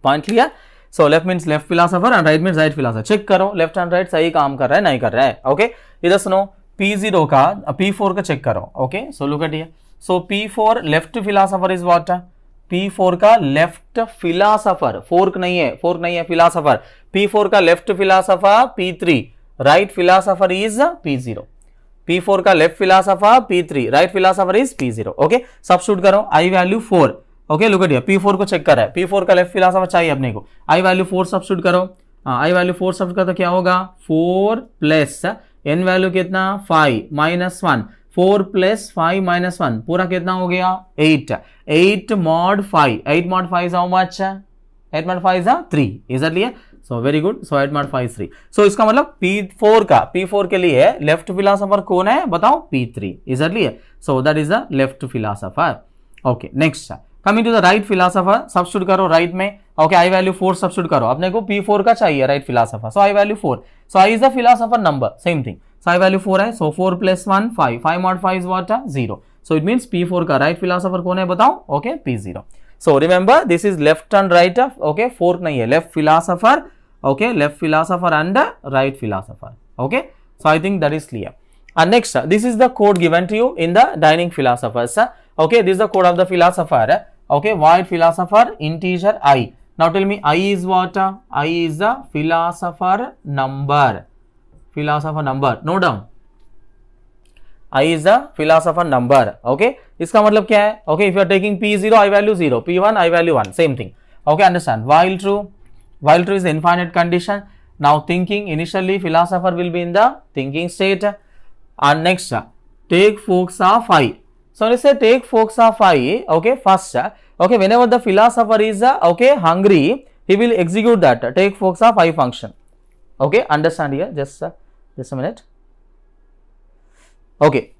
point clear so left means left philosopher and right means right philosopher check करो left and right सही काम कर रहा है नहीं कर रहा है ओके इधर सुनो P0 का P4 का चेक करो okay so look at here so P4 left philosopher is what P4 का लेफ्ट फिलोसोफर फोर्क नहीं है फिलोसोफर P4 का left philosopher P3 right philosopher is P0 P4 का left philosopher P3 right philosopher is P0 okay substitute करो I value 4 okay look at here P4 को check कर रहा है P4 का लेफ्ट फिलोसोफर चाहिए अपने को I वैल्यू 4 सब्स्टिट्यूट करो I वैल्यू 4 सब्स्टिट्यूट करो तो क्या होगा 4 प्लस n वैल्यू कितना 5 माइनस 1 4 प्लस 5 माइनस 1 पूरा कितना हो गया 8 mod 5 8 mod 5 is how much 8 mod 5 is 3 is that clear so very good, so at mod 5 3. So इसका मतलब P4 के लिए लेफ्ट फिलोसोफर कौन है बताओ, P3 इजली है. So that is the left philosopher. Okay next coming to the right philosopher, substitute करो right में. ओके आई वैल्यू 4 सब्स्टिट्यूट करो, अपने को P4 का चाहिए right philosopher. So I value 4, so I is the philosopher number, same thing. So I value 4 है, so 4 + 1 5, 5 mod 5 is what 0. So it means P4 का right philosopher कौन है बताओ, okay P0. So remember this is left and right, okay fork नहीं है, left philosopher, okay, left philosopher and right philosopher. Okay, so I think that is clear. And next this is the code given to you in the dining philosophers. Okay, this is the code of the philosopher. Okay, void philosopher integer I. Now tell me I is what? I is the philosopher number. Philosopher number, note down. I is the philosopher number. Okay, इसका मतलब क्या है? Okay, if you are taking P0 I value 0, P1 I value 1, same thing. Okay, understand? While true is the infinite condition. Now thinking, initially philosopher will be in the thinking state. And next take forks of I. So let's say take forks of I. Okay, first okay, whenever the philosopher is okay hungry, he will execute that take forks of I function. Okay, understand here, just a minute. Okay,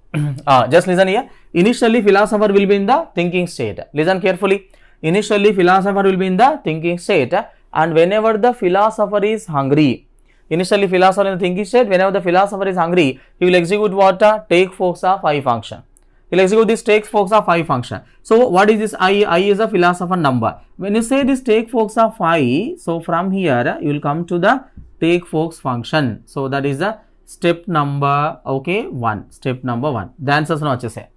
just listen here. Initially philosopher will be in the thinking state. Listen carefully. Initially philosopher will be in the thinking state. And whenever the philosopher is hungry, initially philosopher in the thinking state, whenever the philosopher is hungry, he will execute what? Take forks of I function. He will execute this take forks of I function. So what is this I? I is a philosopher number. When you say this take forks of I, so from here you will come to the take forks function. So that is the step number, okay, 1. Step number 1. The answers सुनो अच्छे से.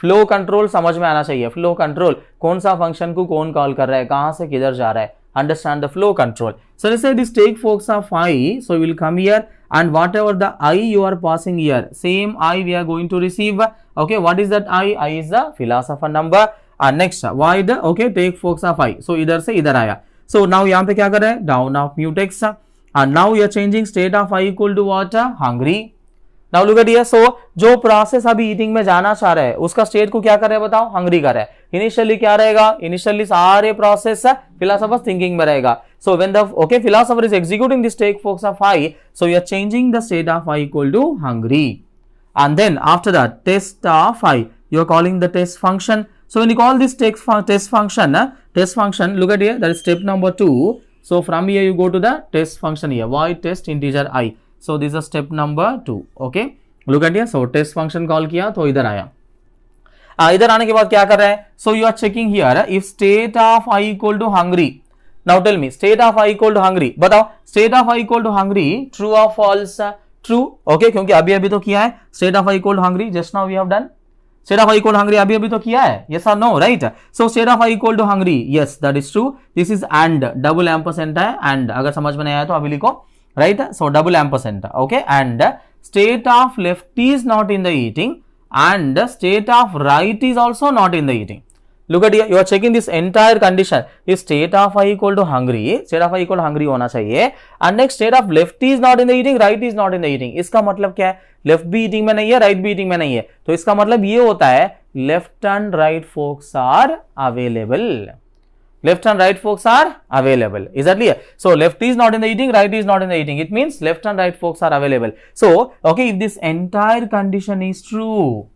Flow control समझ में आना चाहिए. Flow control कौन सा function को कौन कॉल कर रहा है, कहां से किधर जा रहा है. Understand the flow control. So let's say this take forks of I, so we will come here and whatever the I you are passing here, same I we are going to receive. Okay, what is that I? I is the philosopher number. And next void, okay, take forks of I. So इधर से इधर आया. So now यहाँ पे क्या कर रहे हैं, down of mutex. And now you are changing state of I equal to what? Hungry. Now look at here. So जो प्रोसेस अभी ईटिंग में जाना चाह रहा है उसका स्टेट को क्या कर रहे हैं बताओ, हंग्री कर रहा है. इनिशियली क्या रहेगा, इनिशियली सारे प्रोसेस फिलोसोफर थिंकिंग में रहेगा. So when the okay philosopher is executing this take forks of I, so you are changing the state of I equal to hungry. And then after that test of I, you are calling the test function. So when you call this test function, look at here, that is step number 2. So from here you go to the test function here, void test integer I. So this is step number 2. Okay, look at here. So test function call किया तो इधर आया. इधर आने के बाद क्या कर रहे हैं, so you are checking here if state of I equal to hungry. Now tell me state of I equal to hungry. बताओ state of I equal to hungry true or false? True. Okay, क्योंकि अभी तो किया है state of I equal to hungry. Just now we have done state of I equal to hungry. अभी तो किया है, yes or no, right? So state of I equal to hungry, yes that is true. This is and, double ampersand है and. अगर समझ में नहीं आया तो अभी लिखो. Right, so double ampersand, okay, and state of left is not in the eating and state of right is also not in the eating. Look at here, you are checking this entire condition. If state of I equal to hungry, state of I equal to hungry होना चाहिए, and next state of left is not in the eating, right is not in the eating. इसका मतलब क्या है, left भी eating में नहीं है, right भी eating में नहीं है, तो इसका मतलब ये होता है left and right forks are available. Left and right forks are available. Is that clear? So left is not in the eating, right is not in the eating. It means left and right forks are available. So okay, if this entire condition is true,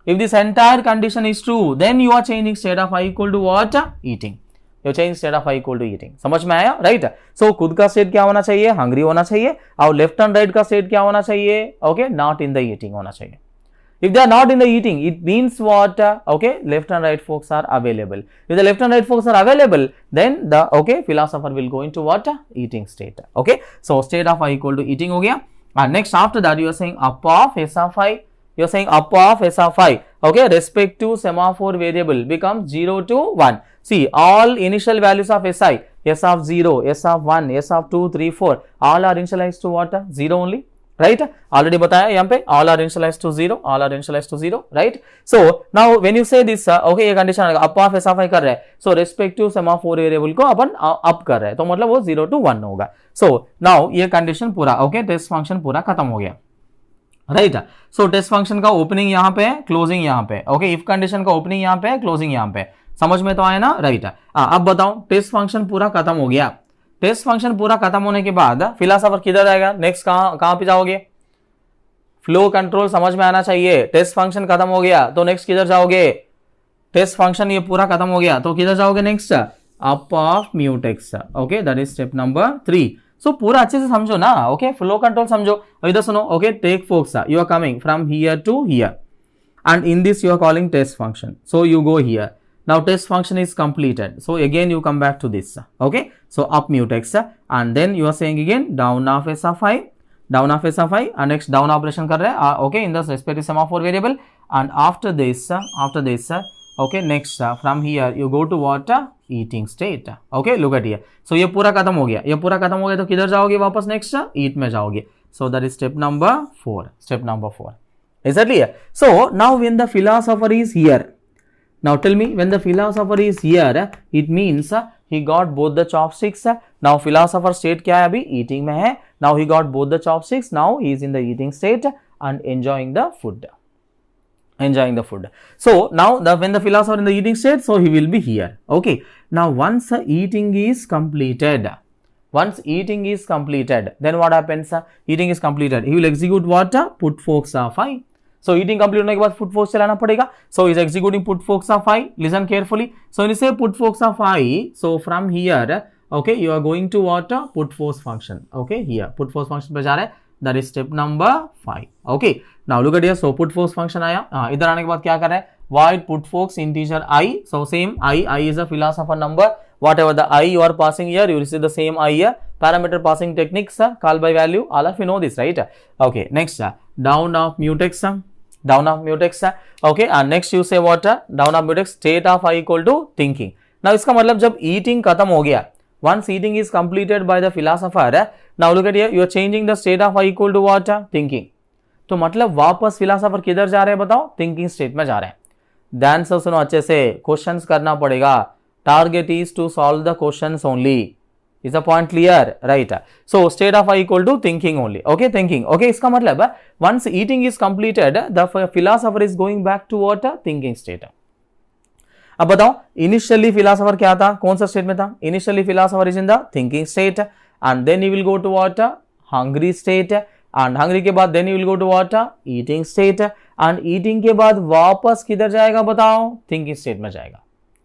if this entire condition is true, then you are changing state of I equal to what? Eating. You are changing state of I equal to eating. समझ में आया, right? So खुद का state क्या होना चाहिए, hungry होना चाहिए, और left and right का state क्या होना चाहिए, okay, not in the eating होना चाहिए. If they are not in the eating, it means what? Okay, left and right forks are available. If the left and right forks are available, then the okay philosopher will go into what? Eating state. Okay, so state of I equal to eating हो गया. And next after that you are saying up of s of I. You are saying up of s of I. Okay, respective semaphore variable becomes 0 to 1. See, all initial values of si, s of 0, s of 1, s of 2, 3, 4, all are initialized to what? 0 only. Right, already बताया यहाँ पे all are initialized to 0, all are initialized to 0, right? So now when you say this okay, ये condition up of s of I कर रहे हैं, so respective semaphore variable को अपन up कर रहे हैं, तो मतलब वो 0 to 1 होगा. So now ये condition पूरा okay, test function पूरा खत्म हो गया, right? So test function का opening यहाँ पे है, closing यहाँ पे, okay, if condition का opening यहाँ पे है, closing यहाँ पे, समझ में तो आया ना, right? अब बताओ test function पूरा खत्म हो गया. टेस्ट फंक्शन पूरा खत्म होने के बाद फिलोसोफर किधर जाएगा, नेक्स्ट कहां पे जाओगे, फ्लो कंट्रोल समझ में आना चाहिए। टेस्ट फंक्शन खत्म हो गया तो नेक्स्ट किधर जाओगे, टेस्ट फंक्शन ये पूरा खत्म हो गया तो किधर जाओगे, next up of mutex. Okay, that is step number 3। सो पूरा अच्छे से समझो ना। ओके, फ्लो कंट्रोल समझो। इधर सुनो। Okay, take focus, you are coming from here to here and in this you are calling test function, so you go here. Now test function is completed, so again you come back to this. Okay, so up mutex and then you are saying again down of s of I, down of s of I and next down operation कर रहे हैं. Okay, in the respective semaphore variable and after this okay, next from here you go to what, eating state. Okay, look at here. So ये पूरा खत्म हो गया, ये पूरा खत्म हो गया तो किधर जाओगे वापस, नेक्स्ट eat में जाओगे. So that is step number 4. Step number 4. Is that clear? So now when the philosopher is here, now tell me, when the philosopher is here, it means he got both the chopsticks. Now philosopher state क्या है, अभी eating में है. Now he got both the chopsticks. Now he is in the eating state and enjoying the food. Enjoying the food. So now when the philosopher in the eating state, so he will be here. Okay. Now once eating is completed, then what happens? Eating is completed. He will execute what? Put forks of I. So eating complete होने के बाद put forks चलाना पड़ेगा. So he is executing put forks of I. Listen carefully. So when you say put forks of I, so from here, okay, you are going to what? Put force function. Okay, here put force function पे जा रहे हैं. That is step number 5. Okay. Now look at here. So put force function आया. इधर आने के बाद क्या कर रहे हैं? Void put forks integer I. So same I is a philosopher number. Whatever the I you are passing here, you receive the same I here. Parameter passing techniques, call by value. All of you know this, right? Okay. Next, down of mutex. Down of mutex. Okay, and next you say what? Down of mutex state of I equal to thinking. Now इसका मतलब जब eating खत्म हो गया, once eating is completed by the philosopher, now look at here, you are changing the state of I equal to what? Thinking. तो मतलब वापस philosopher किधर जा रहे हैं बताओ, thinking state में जा रहे हैं. ध्यान से सुनो अच्छे से, questions करना पड़ेगा. Target is to solve the questions only. Is the point clear? Right. So state of I equal to thinking only. Okay, thinking. Okay, इसका मतलब once eating is completed, the philosopher is going back to what? Thinking state. अब बताओ, initially philosopher क्या था, कौन सा state में था? Initially philosopher is in the thinking state and then he will go to what? Hungry state and hungry के बाद then he will go to what? Eating state and eating के बाद वापस किधर जाएगा बताओ? Thinking state में जाएगा.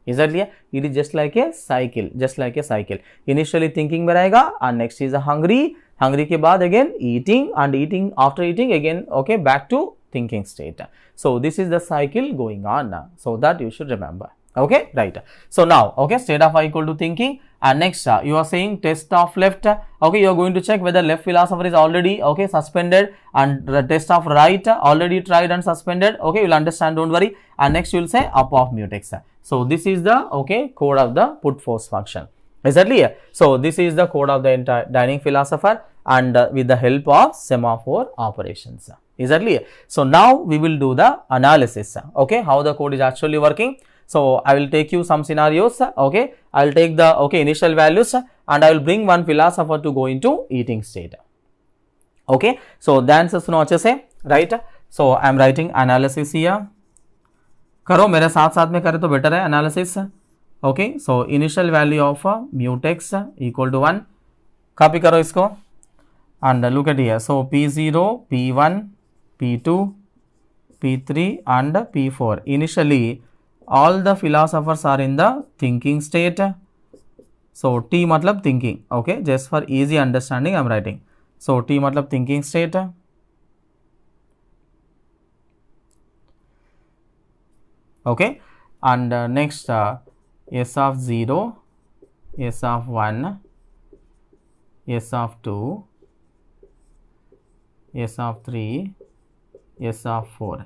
Is that clear? It is just like a cycle, just like a cycle. Initially thinking में रहेगा and next is a hungry के बाद again eating and eating, after eating again, okay, back to thinking state. So this is the cycle going on, so that you should remember. Okay, right. So now, okay, state of I equal to thinking and next you are saying test of left. Okay, you are going to check whether left philosopher is already, okay, suspended and the test of right already tried and suspended. Okay, you will understand, don't worry. And next you will say up of mutex. So this is the, okay, code of the put force function. Is that clear? So this is the code of the entire dining philosopher and with the help of semaphore operations. Is that clear? So now we will do the analysis. Okay, how the code is actually working. So I will take you some scenarios. Okay, I will take the, okay, initial values and I will bring one philosopher to go into eating state. Okay, so the answer सुनो अच्छे से, right? So I am writing analysis here. करो मेरे साथ साथ में करे तो बेटर है analysis. Okay, so initial value of mutex equal to 1. Copy करो इसको and look at here. So P0, P1, P2, P3 and P4. Initially all the philosophers are in the thinking state. So T मतलब thinking. Okay, just for easy understanding I am writing. So T मतलब thinking state. Okay, and next S of 0, S of 1, S of 2, S of 3, S of 4.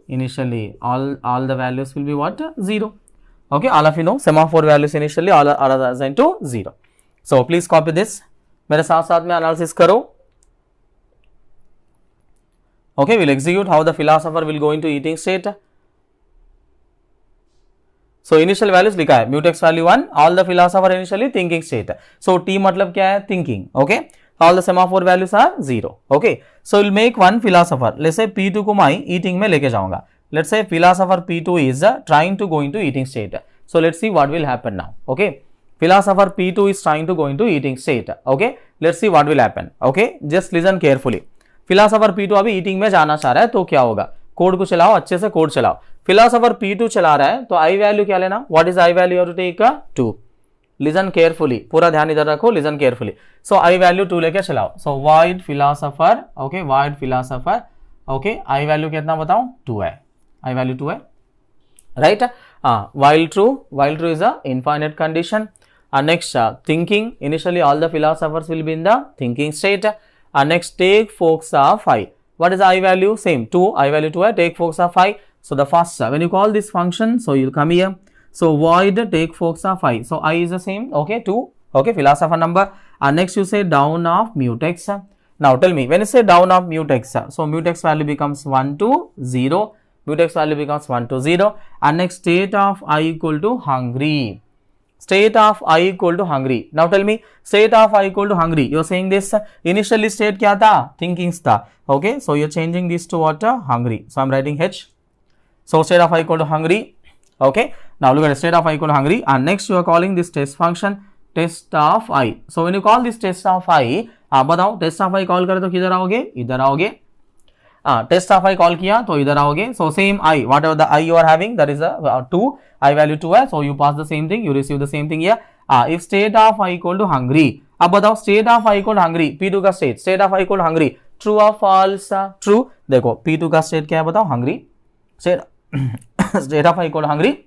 Initially all the values will be what? 0. Okay, all of you know semaphore values initially all are assigned to 0. So please copy this. मेरे साथ साथ में analysis करो. Okay, we'll execute how the philosopher will go into eating state. So initial values लिखा है mutex value 1, all the philosopher initially thinking state. So T मतलब क्या है? Thinking. Okay, all the semaphore values are 0. Okay, so we'll make one philosopher. Let's say P2 को मैं eating में लेके जाऊंगा. Let's say philosopher P2 is trying to go into eating state. So let's see what will happen now. Okay, philosopher P2 is trying to go into eating state. Okay, let's see what will happen. Okay, just listen carefully. philosopher P2 अभी eating में जाना चाह रहा है, तो क्या होगा? Code को चलाओ, अच्छे से कोड चलाओ. philosopher P2 चला रहा है, तो I value क्या लेना? What is I value? You have to take 2. Listen carefully. पूरा ध्यान इधर रखो. Listen carefully. So I value 2 लेके चलाओ. So void philosopher. Okay, void philosopher. Okay, I value कितना बताऊं? 2 है. I value 2 है. Right? While true is a infinite condition. Next, thinking. Initially, all the philosophers will be in the thinking state. Next, take focus of I. What is I value? Same 2. I value 2 है. Take focus of I. So the first, when you call this function, so you'll come here. So void take focus of I. So I is the same. Okay, 2. Okay, philosopher number. Next, you say down of mutex. Now tell me, when you say down of mutex, so mutex value becomes 1 to 0. Mutex value becomes 1 to 0. And next, state of I equal to hungry. State of I equal to hungry. Now tell me, state of I equal to hungry. You're saying this, initially state kya tha? Thinking tha. Okay, so you're changing this to what? Hungry. So I'm writing H. So state of I equal to hungry. Okay, now look at state of I equal to hungry. And next you are calling this test function test of I. So when you call this test of I, आप बताओ test of I call करे तो किधर आओगे? इधर आओगे. Test of I call किया तो इधर आओगे. So same I, whatever the I you are having, that is a 2. I value 2 है. So you pass the same thing, you receive the same thing here. If state of I equal to hungry, अब बताओ state of I equal to hungry, P2 का state of I equal to hungry, true or false? True. देखो P2 का state क्या है बताओ? Hungry. State of I equal to hungry.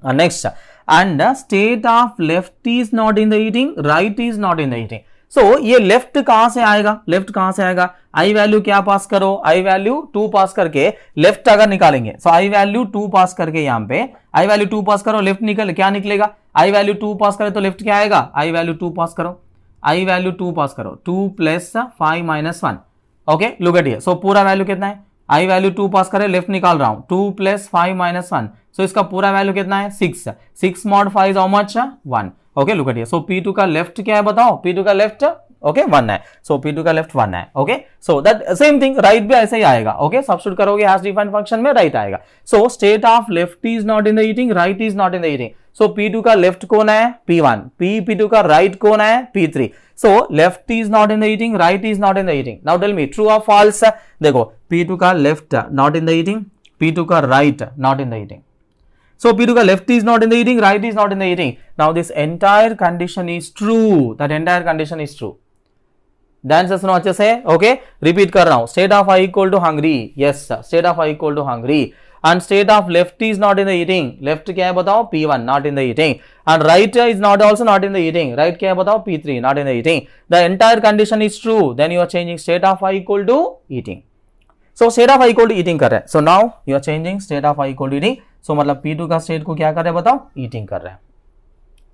Next, and state of left is not in the eating, right is not in the eating. So ये left कहां से आएगा? Left कहां से आएगा? I value क्या पास करो? I value 2 पास करके left अगर निकालेंगे, so I value 2 पास करके यहाँ पे I value 2 पास करो, left निकल क्या निकलेगा? I value 2 पास करे तो left क्या आएगा? I value 2 पास करो, I value 2 पास करो, 2 plus 5 minus 1. Okay, look at here. So पूरा वैल्यू कितना है? I वैल्यू 2 पास करे, लेफ्ट निकाल रहा हूं, 2 plus 5 minus 1. So इसका पूरा वैल्यू कितना है? 6. 6 mod 5 is how much? 1. Okay, look at here. So P2 का लेफ्ट क्या है बताओ? P2 का लेफ्ट okay 1 है. So P2 का लेफ्ट 1 है. Okay, so that same thing right भी ऐसे ही आएगा. Okay, सब्स्टिट्यूट करोगे हैश डिफाइंड फंक्शन में, राइट आएगा. So state of left is not in the eating, right is not in the eating. So P2 का left कौन है? P1. P2 का राइट कौन है? P3. So left is not in the eating, right is not in the eating. Now tell me true or false? देखो P2 का left not in the eating, P2 का right not in the eating. So P2 का left is not in the eating, right is not in the eating. Now this entire condition is true. That entire condition is true. ध्यान से सुनो अच्छे से. Okay, repeat कर रहा हूँ. State of I equal to hungry. Yes, state of I equal to hungry. And state of left is not in the eating. Left क्या है बताओ? P1 not in the eating. And right is not also not in the eating. Right क्या है बताओ? P3 not in the eating. The entire condition is true. Then you are changing state of I equal to eating. So state of I equal to eating कर रहे हैं. So now you are changing state of I equal to eating. So मतलब P2 का state को क्या कर रहे हैं बताओ? Eating कर रहे हैं.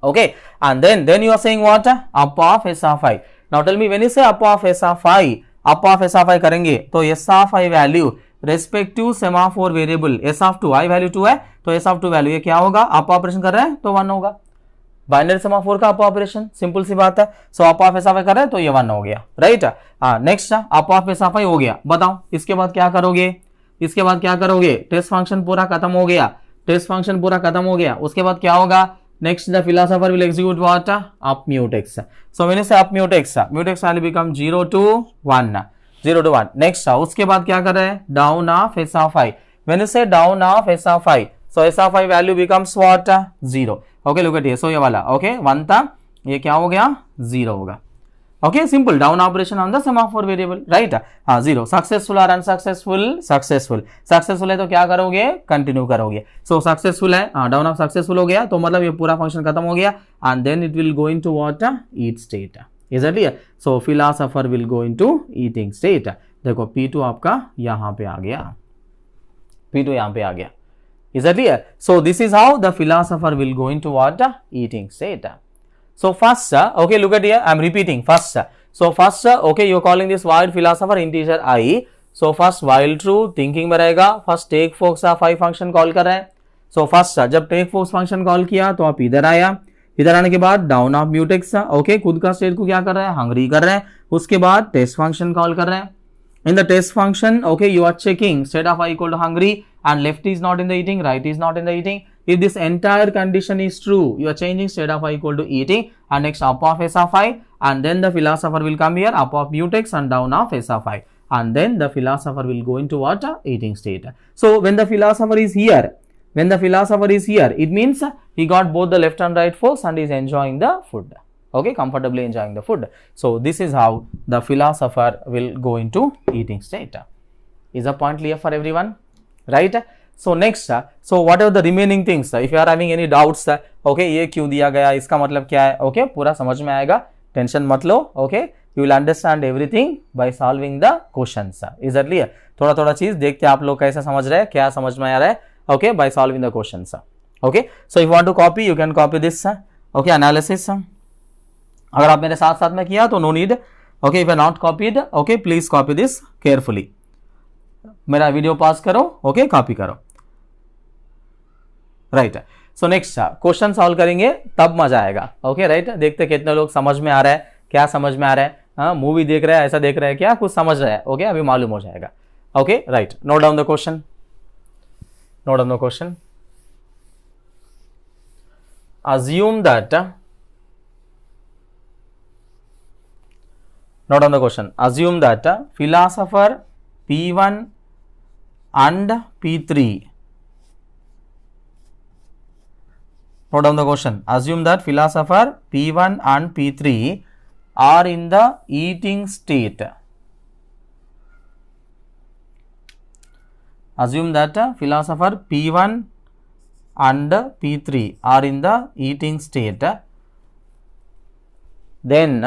Okay, and then you are saying what? Up of S of I. Now tell me when you say up of S of I, up of S of I करेंगे तो S of I value respective semaphore variable S of 2, I value 2 है तो S of 2 value ये क्या होगा? Up operation कर रहे हैं तो 1 होगा. बाइनरी सेमाफोर का अप ऑपरेशन, सिंपल सी बात है. So up of S of I कर रहे हैं तो ये 1 हो गया, right. Next up of S of I हो गया. बताओ इसके बाद क्या करोगे? इसके बाद क्या करोगे? टेस्ट फंक्शन पूरा खत्म हो गया. टेस्ट फंक्शन पूरा खत्म हो गया. उसके बाद क्या होगा? Next the philosopher will execute what? Up mutex. So when you say up mutex, mutex value become 0 to 1. 0 to 1. Next उसके बाद क्या कर रहे हैं? Down of S of I. When you say down of S of I, so S of I value becomes what? 0. Okay, look at here. So ये वाला okay 1 था, ये क्या हो गया? 0 होगा. Okay, simple down operation on the semaphore variable, right. 0. Successful और unsuccessful? Successful. Successful है तो क्या करोगे? कंटिन्यू करोगे. सो सक्सेसफुल है, डाउन ऑफ सक्सेसफुल हो गया तो मतलब ये पूरा फंक्शन खत्म हो गया. And then it will go into what? Eat state. Is it clear? So philosopher will go into eating state. देखो P2 आपका यहाँ पे आ गया, P2 यहाँ पे आ गया. Is that clear? So this is how the philosopher will go into what? Eating state. So first, okay, look at here. I'm repeating first. So first, okay, you're calling this void philosopher integer I. So first while true thinking में रहेगा. First take focus of I function call कर रहे हैं. So first जब take focus function call किया तो आप इधर आया. इधर आने के बाद डाउन ऑफ म्यूटेक्स, ओके, खुद का स्टेट को क्या कर रहे हैं? हंग्री कर रहे हैं. उसके बाद टेस्ट फंक्शन कॉल कर रहे हैं. In the test function, okay, you are checking state of I equal to hungry and left is not in the eating, right is not in the eating. If this entire condition is true, you are changing state of I equal to eating, and next up of S of I, and then the philosopher will come here, up of mutex and down of S of I, and then the philosopher will go into what? Eating state. So when the philosopher is here, it means he got both the left and right force and is enjoying the food. Okay, comfortably enjoying the food. So this is how the philosopher will go into eating state. Is the point clear for everyone? Right? So next, so what are the remaining things? If you are having any doubts, okay, ये क्यों दिया गया, इसका मतलब क्या है, okay, पूरा समझ में आएगा, टेंशन मत लो, okay, you will understand everything by solving the questions. Is that clear? थोड़ा थोड़ा चीज देखते हैं आप लोग कैसे समझ रहे हैं, क्या समझ में आ रहा है, okay, by solving the questions. Okay, so if you want to copy, you can copy this, okay, analysis. अगर आप मेरे साथ साथ में किया तो no need, okay, if you are not copied, okay, please copy this carefully. मेरा video पास करो, ओके, कॉपी करो, right. So next question solve करेंगे तब मजा आएगा, ओके, राइट। देखते कितने लोग समझ में आ रहा है, क्या समझ में आ रहा है, हाँ, मूवी देख रहा है, ऐसा देख रहा है क्या, कुछ समझ रहा है, ओके, अभी मालूम हो जाएगा, okay, right. Note down the question, note down the question. assume that, note down the question, assume that philosopher P1 and P3, note down the question, assume that philosopher P1 and P3 are in the eating state. Assume that philosopher P1 and P3 are in the eating state. Then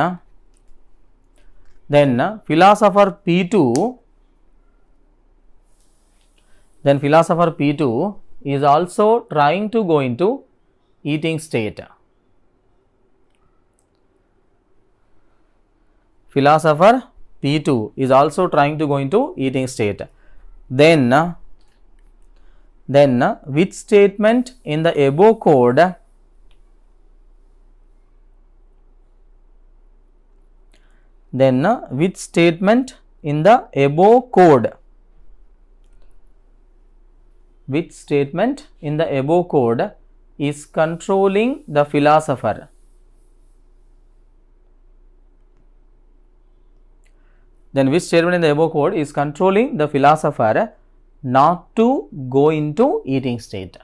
philosopher P2, is also trying to go into eating state. Philosopher P2 is also trying to go into eating state. Then which statement in the above code which statement in the above code is controlling the philosopher? Then which statement in the above code is controlling the philosopher not to go into eating state?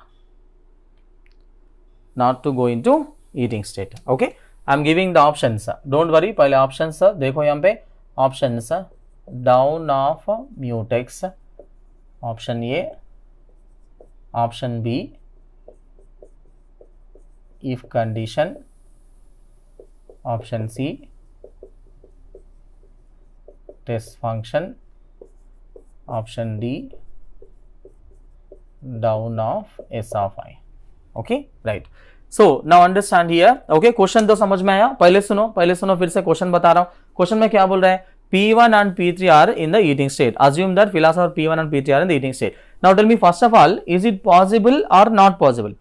Not to go into eating state. Okay, I am giving the options. Don't worry, पहले options देखो यहाँ पे, options down of mutex, option A, option B, if condition, option C, test function, option D, down of S of I. Okay, right. So now understand here. Okay, question तो समझ में आया, पहले सुनो फिर से क्वेश्चन बता रहा हूँ। क्वेश्चन में क्या बोल रहा है, P1 and P3 are in the eating state. Assume that philosopher P1 and P3 are in the eating state. Now tell me first of all, is it possible or not possible?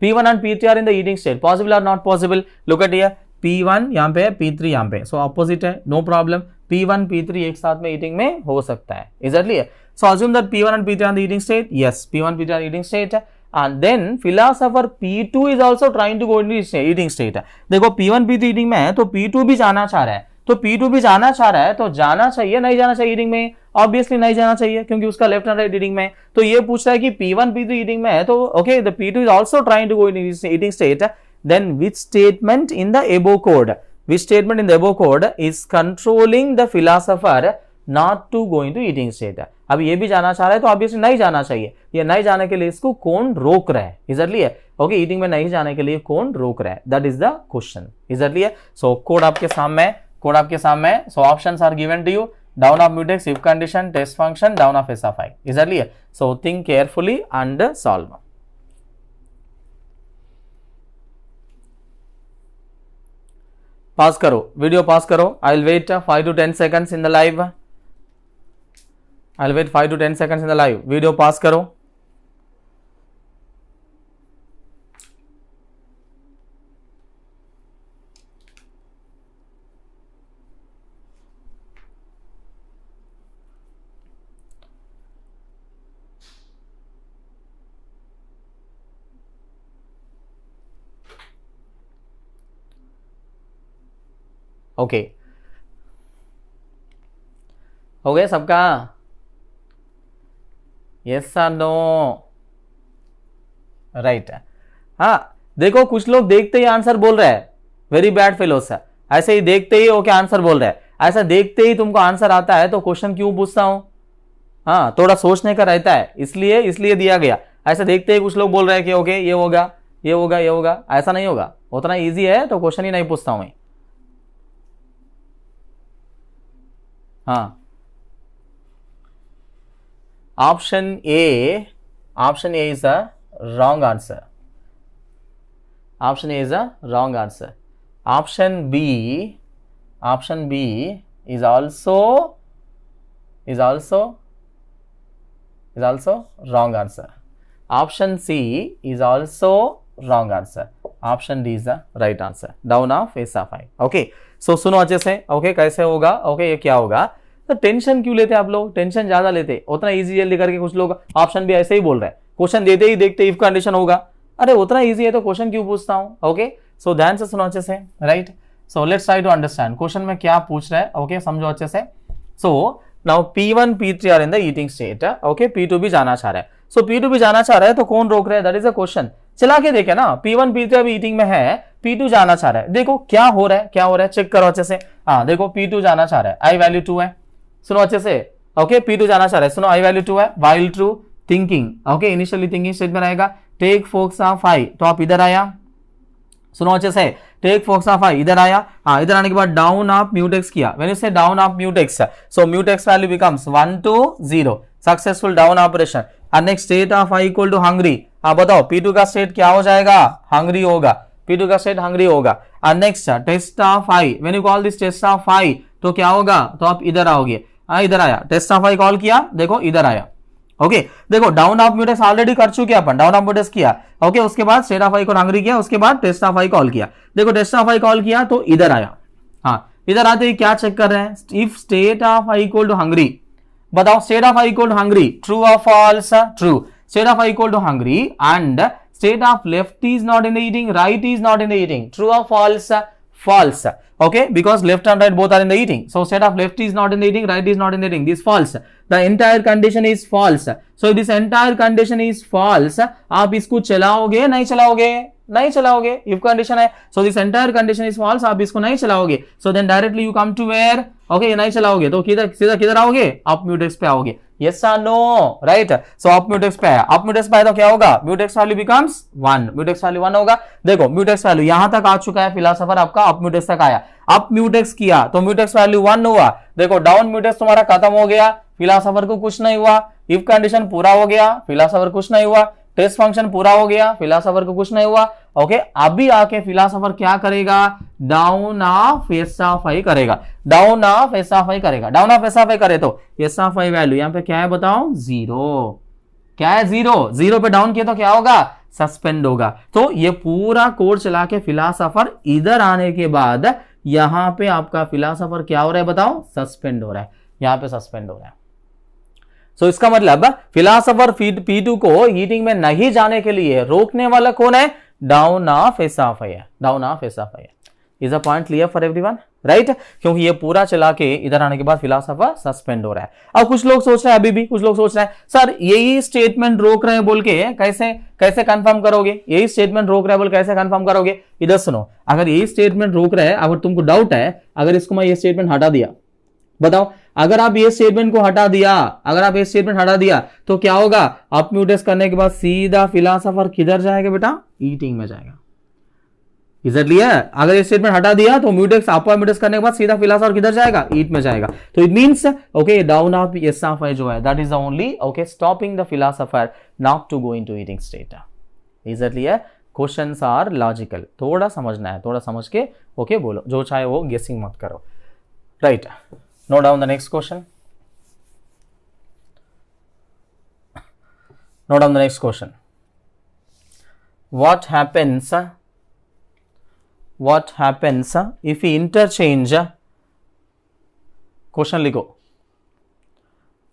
P1 and P3 are in the eating state, possible or not possible? Look at here, P1 यहाँ पे है, P3 यहाँ पे, so opposite है, no problem. P1 P3 एक साथ में eating में हो सकता है, is that clear? So assume that P1 and P3 are in the eating state. Yes, P1 P3 are eating state, and then philosopher P2 is also trying to go into eating state. देखो P1 P3 eating में है तो P2 भी जाना चाह रहा है, तो P2 भी जाना चाह रहा है, तो जाना चाहिए नहीं जाना चाहिए ईटिंग में? ऑब्वियसली नहीं जाना चाहिए, क्योंकि उसका लेफ्ट एंड राइट ईटिंग में। तो ये पूछ रहा है कि P1 P3 ईटिंग में है, तो okay, the P2 is also trying to go in eating state, then which statement in the above code is controlling the philosopher not to go into eating state? अब ये भी जाना चाह रहा है तो ऑब्वियसली नहीं जाना चाहिए। ये नहीं जाने के लिए इसको कौन रोक रहा है? इजरली ओके, ईटिंग में नहीं जाने के लिए कौन रोक रहा है? That is the question. Easily so code आपके सामने, so options are given to you, down of mutex, if condition, test function, down of S of I. Is that clear? So think carefully and solve. Pause करो, video pause करो. I'll wait 5 to 10 seconds in the live. Video pause करो. Okay हो गया सबका? Yes और no? Right. हाँ देखो कुछ लोग देखते ही आंसर बोल रहे हैं, वेरी बैड फेलोस। ऐसे ही देखते ही ओके आंसर बोल रहे हैं, ऐसा देखते ही तुमको आंसर आता है तो क्वेश्चन क्यों पूछता हूं? हाँ थोड़ा सोचने का रहता है, इसलिए दिया गया। ऐसा देखते ही कुछ लोग बोल रहे हैं कि ओके ये होगा ये होगा ये होगा, ऐसा नहीं होगा। उतना इजी है तो क्वेश्चन ही नहीं पूछता हूं मैं। हाँ option A is a wrong answer. Option A is a wrong answer. Option B is also wrong answer. Option C is also wrong answer. Option D is the right answer. Down of face of I. Okay. So सुनो अच्छे से। Okay कैसे होगा? Okay ये क्या होगा? तो tension क्यों लेते आप लोग? टेंशन ज्यादा लेते, उतना इजी जल्दी करके कुछ लोग ऑप्शन भी ऐसे ही बोल रहे हैं, क्वेश्चन देते ही देखते इफ कंडीशन होगा। अरे उतना इजी है तो क्वेश्चन क्यों पूछता हूँ? ओके सो ध्यान से सुनो अच्छे से। Right so let's try to understand question में क्या पूछ रहा है। ओके समझो अच्छे से। So now P1 P3 are in the eating state. Okay P2 भी जाना चाह रहा है। सो P2 भी जाना चाह रहा है तो कौन रोक रहा है? That is a question. चला के देखे ना, P1 P3 अभी ईटिंग में है, P2 जाना चाह रहा है। देखो क्या हो रहा है, चेक करो अच्छे से। हाँ देखो P2 जाना चाह रहा है, आई वैल्यू 2 है। सुनो अच्छे से। ओके P2 जाना चाह रहा है, सुनो आई वैल्यू 2 है। While true thinking, okay initially thinking state में रहेगा। टेक फोकस ऑफ आई, तो आप इधर आया। सुनो अच्छे से, टेक फोकस ऑफ आई इधर आया। हाँ इधर आने के बाद डाउन ऑफ म्यूटेक्स किया। When you say down of mutex, so mutex value becomes 1 to 0, successful down operation. And next state of I equal to hungry. हाँ बताओ P2 का स्टेट क्या हो जाएगा? हंग्री होगा। P2 का स्टेट हंग्री होगा। And next test of I, when you call this test of I तो क्या होगा? तो आप इधर आओगे। इधर आया, टेस्ट ऑफ आई कॉल किया, देखो इधर आया। ओके देखो डाउन ऑफ म्यूटेक्स ऑलरेडी कर चुके अपन, डाउन ऑफ म्यूटेक्स किया। ओके उसके बाद स्टेट ऑफ आई को हंग्री किया, उसके बाद टेस्ट ऑफ आई कॉल किया। देखो टेस्ट ऑफ आई कॉल किया तो इधर आया। हाँ इधर आते ही क्या चेक कर रहे हैं? If state of I equal to hungry, बताओ state of I equal to hungry, true और false? True. State of I equal to hungry and state of left is not in the eating, right is not in the eating, true और false? False. Okay because left and right both are in the eating, so set of left is not in the eating, right is not in the eating, this false. The entire condition is false. So if this entire condition is false, आप इसको चलाओगे? नहीं चलाओगे, नहीं चलाओगे। if condition है, so this entire condition is false, आप इसको नहीं चलाओगे। so then directly you come to where? okay नहीं चलाओगे तो सीधा किधर आओगे? अप म्यूटेक्स पे आओगे। yes or no? right so up mutex पे आया, अप म्यूटेक्स पे आया तो क्या होगा? Mutex value becomes 1, mutex value 1 होगा। देखो म्यूटेक्स वैल्यू यहां तक आ चुका है, फिलोसोफर आपका अप म्यूटेक्स तक आया, अप म्यूटेक्स किया तो म्यूटेक्स वैल्यू 1 हुआ। देखो डाउन म्यूटेक्स तुम्हारा खत्म हो गया, फिलोसोफर को कुछ नहीं हुआ। इफ कंडीशन पूरा हो गया, फिलोसोफर कुछ नहीं हुआ। टेस्ट फंक्शन पूरा हो गया, फिलोसोफर को कुछ नहीं हुआ। ओके अभी आके फिलोसोफर क्या करेगा? डाउन ऑफ एस ऑफ आई करेगा, डाउन ऑफ एस ऑफ आई करेगा। डाउन ऑफ एस ऑफ आई करे तो एस ऑफ आई वैल्यू यहां पे क्या है बताओ? 0। क्या है? 0 पे डाउन किया तो क्या होगा? सस्पेंड होगा। तो ये पूरा कोड चला के फिलोसोफर इधर आने के बाद यहां पे आपका फिलोसोफर क्या हो रहा है बताओ? सस्पेंड हो रहा है, यहां पे सस्पेंड हो रहा है। सो इसका मतलब फिलोसोफर P2 को हीटिंग में नहीं जाने के लिए रोकने वाला कौन है? डाउन ऑफ एस ऑफ आई है, डाउन ऑफ एस ऑफ आई है। Is a point clear for everyone? Right क्योंकि ये पूरा चला के इधर आने के बाद फिलोसोफर सस्पेंड हो रहा है। अब कुछ लोग सोच रहे हैं, अभी भी कुछ लोग सोच रहे हैं सर यही स्टेटमेंट रोक रहे हैं बोल के कैसे कंफर्म करोगे? यही स्टेटमेंट रोक रहा है बोल कैसे कंफर्म करोगे? इधर सुनो, अगर यही स्टेटमेंट रोक रहे हैं, अगर तुमको डाउट है, अगर इसको मैं ये स्टेटमेंट हटा दिया, बताओ अगर आप ये स्टेटमेंट को हटा दिया, अगर आप ये स्टेटमेंट हटा दिया तो क्या होगा? अप म्यूटेक्स करने के बाद सीधा फिलोसोफर किधर जाएगा बेटा? ईटिंग में जाएगा। इधर लिया, अगर ये स्टेटमेंट हटा दिया तो म्यूटेक्स अपर म्यूटेक्स करने के बाद सीधा फिलोसोफर किधर जाएगा? ईट में जाएगा। तो it means okay down of S of I जो है that is the only okay stopping the philosopher not to go into eating state. Is it clear? Questions are logical, थोड़ा समझना है, थोड़ा समझ के ओके बोलो, जो चाहे वो गेसिंग मत करो। Right note down the next question. Note down the next question. What happens if we interchange? Question लिखो।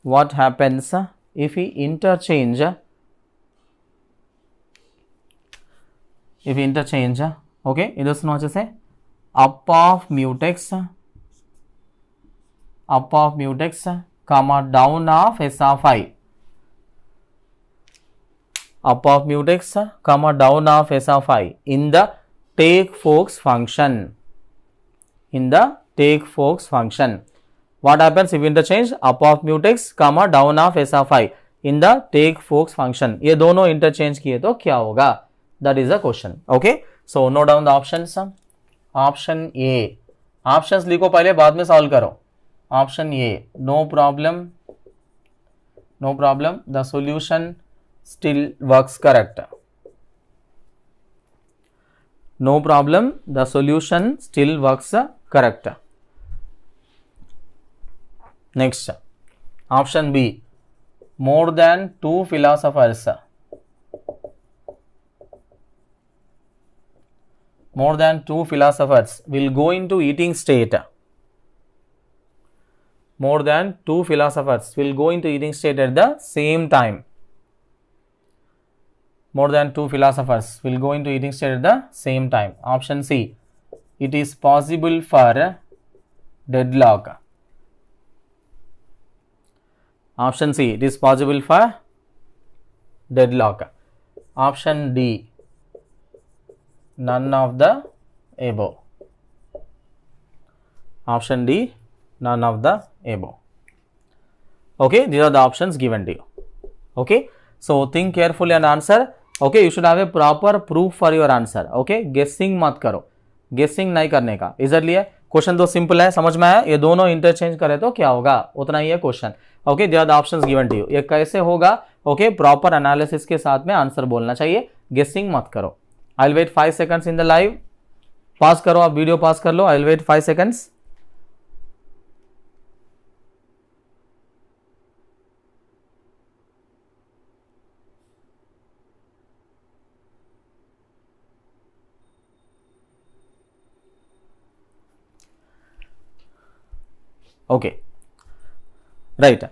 What happens if we interchange? Okay, इधर सुनो अच्छे से। up of mutex up of mutex comma down of s of I, up of mutex comma down of s of I in the take forks function. In the take forks function, what happens if interchange up of mutex comma down of s of I in the take forks function? ये दोनों interchange किए तो क्या होगा? That is the question. Okay, so note down the options. Option A, options लिखो पहले, बाद में सॉल्व करो. Option A, no problem, no problem, the solution still works correct. No problem, the solution still works correct. Next, option B, more than two philosophers, more than two philosophers will go into eating state. More than two philosophers will go into eating state at the same time. More than two philosophers will go into eating state at the same time. Option C, it is possible for deadlock. Option C, it is possible for deadlock. Option D, none of the above. Option D, none of the above. Okay, these are the options given to you. Okay, so think carefully and answer. Okay, you should have a proper proof for your answer. Okay, guessing मत करो, guessing नहीं करने का. इजरली question तो simple है, समझ में आया? ये दोनों इंटरचेंज करे तो क्या होगा, उतना ही है question. Okay, they are the options given to you. ये कैसे होगा? ओके, प्रॉपर एनालिसिस के साथ में आंसर बोलना चाहिए, गेसिंग मत करो. I will wait 5 seconds in the live. Pass करो, आप वीडियो पास कर लो. I will wait 5 seconds. Okay, right.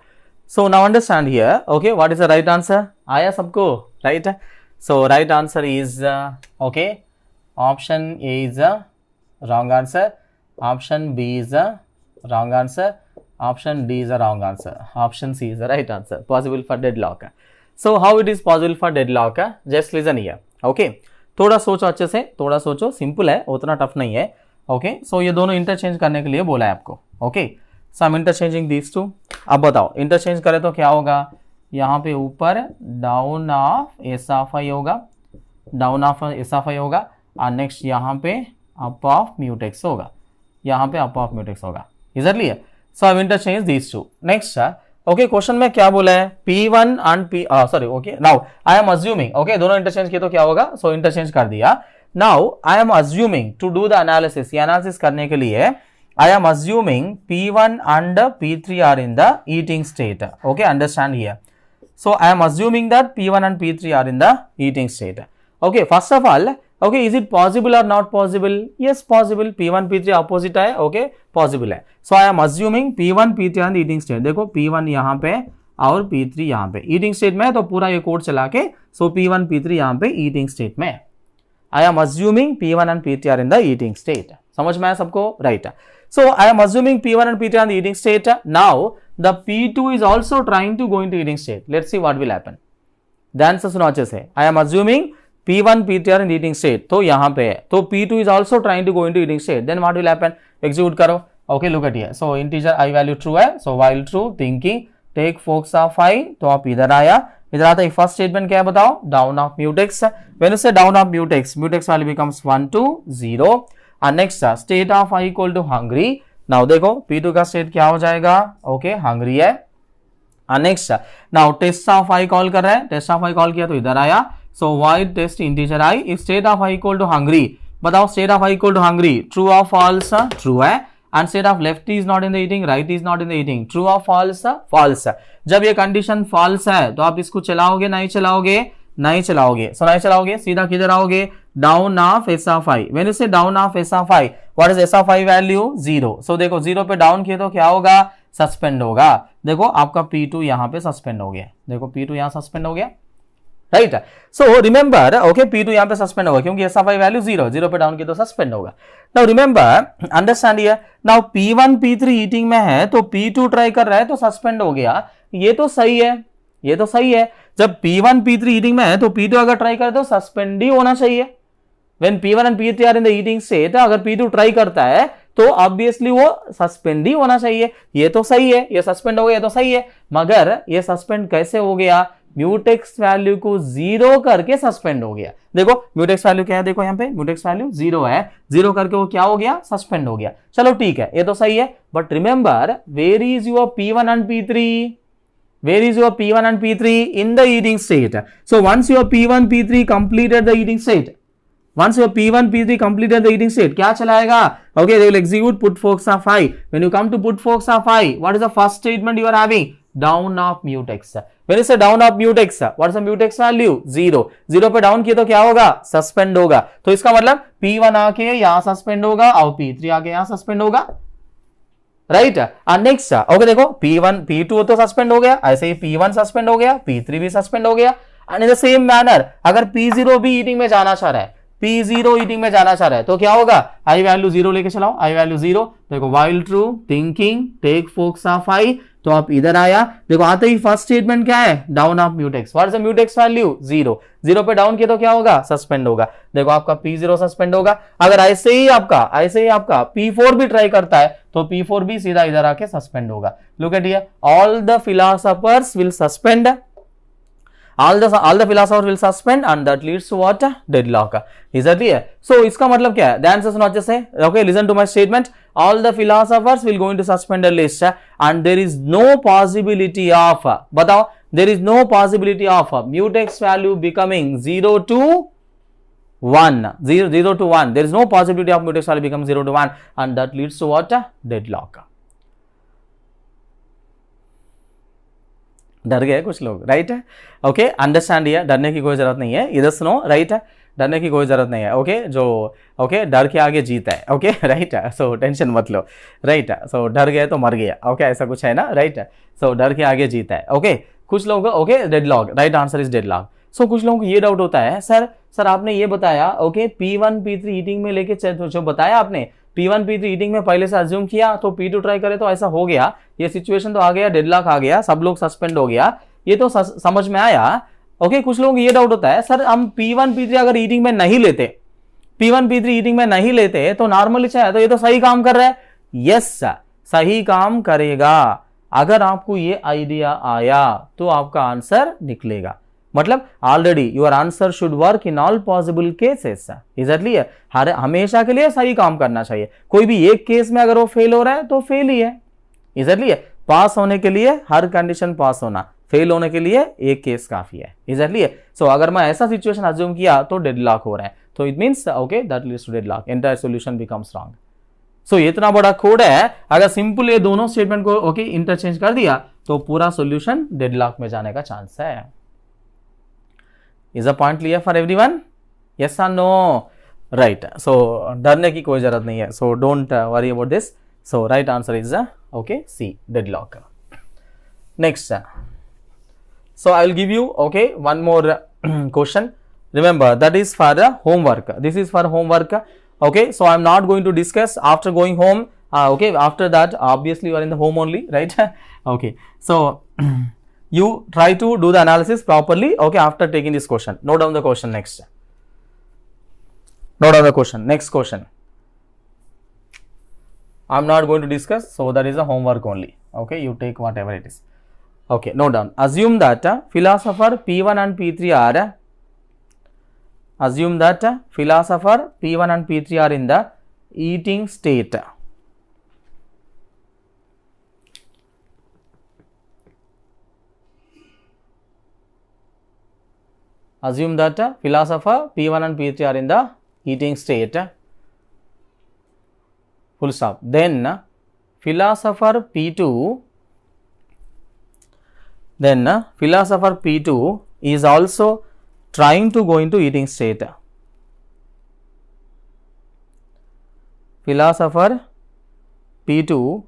So now understand here. Okay, what is the right answer? आया सबको, right? So right answer is okay. Option A is a wrong answer. Option B is a wrong answer. Option D is a wrong answer. Option C is the right answer. Possible for deadlock. So how it is possible for deadlock? Just listen here. Okay. थोड़ा सोचो अच्छे से, थोड़ा सोचो. Simple है, उतना tough नहीं है. Okay. So ये दोनों इंटरचेंज करने के लिए बोला है आपको. Okay. So I'm interchanging these two. अब बताओ इंटरचेंज करें तो क्या होगा? यहाँ पे ऊपर डाउन ऑफ एस ऑफ आई होगा, डाउन ऑफ एस ऑफ आई होगा, और नेक्स्ट यहाँ पे अप ऑफ म्यूटेक्स होगा, यहाँ पे अप ऑफ म्यूटेक्स होगा. इजरली है. So I interchange these two. Next okay, question में क्या बोला है? P1 and P sorry. Okay, now I am assuming. Okay, दोनों इंटरचेंज किए तो क्या होगा? सो इंटरचेंज कर दिया. Now I am assuming to do the analysis. ये एनालिसिस करने के लिए I am assuming P1 and P3 are in the eating state. Okay, understand here. So I am assuming that P1 and P3 are in the eating state. Okay, first of all, okay, is it possible or not possible? Yes, possible. P1 P3 opposite है. Okay, possible है. So I am assuming P1 P3 are in the eating state. देखो P1 यहाँ पे और P3 यहाँ पे eating state में है, तो पूरा ये कोड चला के so P1 P3 यहाँ पे eating state में. I am assuming P1 and P3 are in the eating state. समझ में आया सबको? Right. So I am assuming P1 and P3 are in the eating state. Now the P2 is also trying to go into eating state. Let's see what will happen. The answer सुनो अच्छे से. I am assuming P1 P3 are in the eating state. तो यहाँ पे है, तो P2 is also trying to go into eating state. Then what will happen? Execute करो. Okay, look at here. So integer I value true है. So while true, thinking take forks of I. तो आप इधर आया. इधर आता है first statement क्या है बताओ? Down of mutex. When you say down of mutex, mutex value becomes 1 to 0. And next state of I equal to hungry. Now देखो P2 का स्टेट क्या हो जाएगा? ओके, हंग्री है. And next now test of I call कर रहा है. Test of I call किया तो इधर आया. So void test integer I. If state of I equal to hungry, बताओ state of I equal to hungry, true or false? True है. And state of left is not in the eating, right is not in the eating, true or false? False. जब ये condition false है तो आप इसको चलाओगे नहीं चलाओगे? नहीं चलाओगे. सो नहीं चलाओगे, सीधा किधर आओगे? Down of S of I. When you say down of S of I, what is S of I value? 0. So देखो 0 पे डाउन किए तो क्या होगा? सस्पेंड होगा. देखो आपका P2 यहाँ पे सस्पेंड हो गया. देखो P2 यहाँ सस्पेंड हो गया. Right. So remember okay P2 यहाँ पे सस्पेंड होगा क्योंकि SI वैल्यू 0 पे डाउन की तो सस्पेंड होगा। Now remember understand here, now P1 P3 eating में है तो P2 ट्राई कर रहा है तो सस्पेंड हो गया, ये तो सही है, ये तो सही है। जब P1 P3 ईटिंग में है तो P2 अगर ट्राई करे तो सस्पेंड ही होना चाहिए। When P1 and P3 are in the eating state, अगर P2 ट्राई करता है तो ऑब्वियसली वो सस्पेंड ही होना चाहिए, ये तो सही है, ये सस्पेंड हो गया तो सही है। मगर ये सस्पेंड कैसे हो गया, म्यूटेक्स वैल्यू को 0 करके सस्पेंड हो गया। देखो म्यूटेक्स वैल्यू क्या है, देखो यहाँ पे म्यूटेक्स वैल्यू 0 है, 0 करके वो क्या हो गया, सस्पेंड हो गया। चलो ठीक है, ये तो सही है, but remember where is your P1 and P3, where is your P1 and P3 in the eating state? So once your P1 P3 completed the eating state, once your P1 P3 completed the eating state, क्या चलाएगा? Okay, they will execute put forks of I. When you come to put forks of I, what is the first statement you are having? Down of mutex. When you say down of mutex, what is the mutex value? 0. 0 पे down किया तो क्या होगा, suspend होगा। तो इसका मतलब P1 आके यहां सस्पेंड होगा और P3 आके यहां सस्पेंड होगा, राइट। नेक्स्ट ओके देखो P1 P2 तो सस्पेंड हो गया, ऐसे ही P1 सस्पेंड हो गया, P3 भी सस्पेंड हो गया। And in the same manner अगर P0 भी ईटिंग में जाना चाह रहा है, P0 ईटिंग में जाना चाह रहा है तो क्या होगा, आई वैल्यू 0 लेके चलाओ, आई वैल्यू 0। देखो while true thinking take forks of I, तो आप इधर आया, देखो आते ही फर्स्ट स्टेटमेंट क्या है, down of mutex. What is the mutex value, 0। 0 पे डाउन किया तो क्या होगा, सस्पेंड होगा। देखो आपका P0 सस्पेंड होगा। अगर ऐसे ही आपका P4 भी ट्राई करता है तो P4 भी सीधा इधर आके सस्पेंड होगा। Look at here, all the philosophers will suspend, all the philosophers will suspend and that leads to what, deadlock. Is that clear? So इसका मतलब क्या है, the answer is not just say okay, listen to my statement, all the philosophers will go into suspended list and there is no possibility of, बताओ, there is no possibility of mutex value becoming 0 to 1, 0 to 1, there is no possibility of mutex value becoming 0 to 1 and that leads to what, deadlock. डर गए कुछ लोग, right है। Okay understand here, डरने की कोई जरूरत नहीं है, इधर सुनो, राइट है, डरने की कोई जरूरत नहीं है। ओके जो ओके डर के आगे जीत है, ओके राइट है, सो टेंशन मत लो, राइट है। सो डर गए तो मर गया, ओके ऐसा कुछ है ना, राइट है। सो डर के आगे जीत है। ओके कुछ लोग okay deadlock, right answer is deadlock. So कुछ लोगों को ये डाउट होता है, सर आपने ये बताया ओके P1 P3 ईटिंग में लेके जो बताया आपने P1 P3 ईटिंग में पहले से अज्यूम किया तो P2 ट्राई करे तो ऐसा हो गया, ये सिचुएशन तो आ गया, डेडलॉक आ गया, सब लोग सस्पेंड हो गया, ये तो समझ में आया। ओके कुछ लोगों को ये डाउट होता है, सर हम P1 P3 अगर ईटिंग में नहीं लेते, P1 P3 ईटिंग में नहीं लेते तो नॉर्मली चाहे तो ये तो सही काम कर रहा है। यस सही काम करेगा, अगर आपको ये आइडिया आया तो आपका आंसर निकलेगा। मतलब already your answer should work in all possible cases, exactly है, हमेशा के लिए सही काम करना चाहिए। कोई भी एक केस में अगर वो फेल हो रहा है तो फेल ही है, एग्जैक्टली है। पास होने के लिए हर कंडीशन पास होना, फेल होने के लिए एक केस काफी है, एग्जैक्टली है। सो अगर मैं ऐसा सिचुएशन अज्यूम किया तो डेडलॉक हो रहा है, तो it means okay that leads to deadlock, entire solution becomes wrong. So इतना बड़ा कोड है, अगर सिंपल ये दोनों स्टेटमेंट को ओके इंटरचेंज कर दिया तो पूरा सॉल्यूशन डेडलॉक में जाने का चांस है। Is the point clear for everyone? Yes or no? Right. So डरने की कोई जरूरत नहीं है. So don't worry about this. So right answer is okay C, deadlock. Next. So I will give you okay one more question. Remember that is for homework. This is for homework. Okay. So I am not going to discuss after going home. Okay. After that, obviously you are in the home only, right? Okay. So. You try to do the analysis properly, okay, after taking this question. Note down the question next. Note down the question. Next question. I am not going to discuss, so that is a homework only. Okay, you take whatever it is. Okay, note down. Assume that philosopher P1 and P3 are. Assume that philosopher P1 and P3 are in the eating state. Assume that philosopher P1 and P3 are in the eating state, full stop. Then philosopher P2 is also trying to go into eating state. Philosopher P2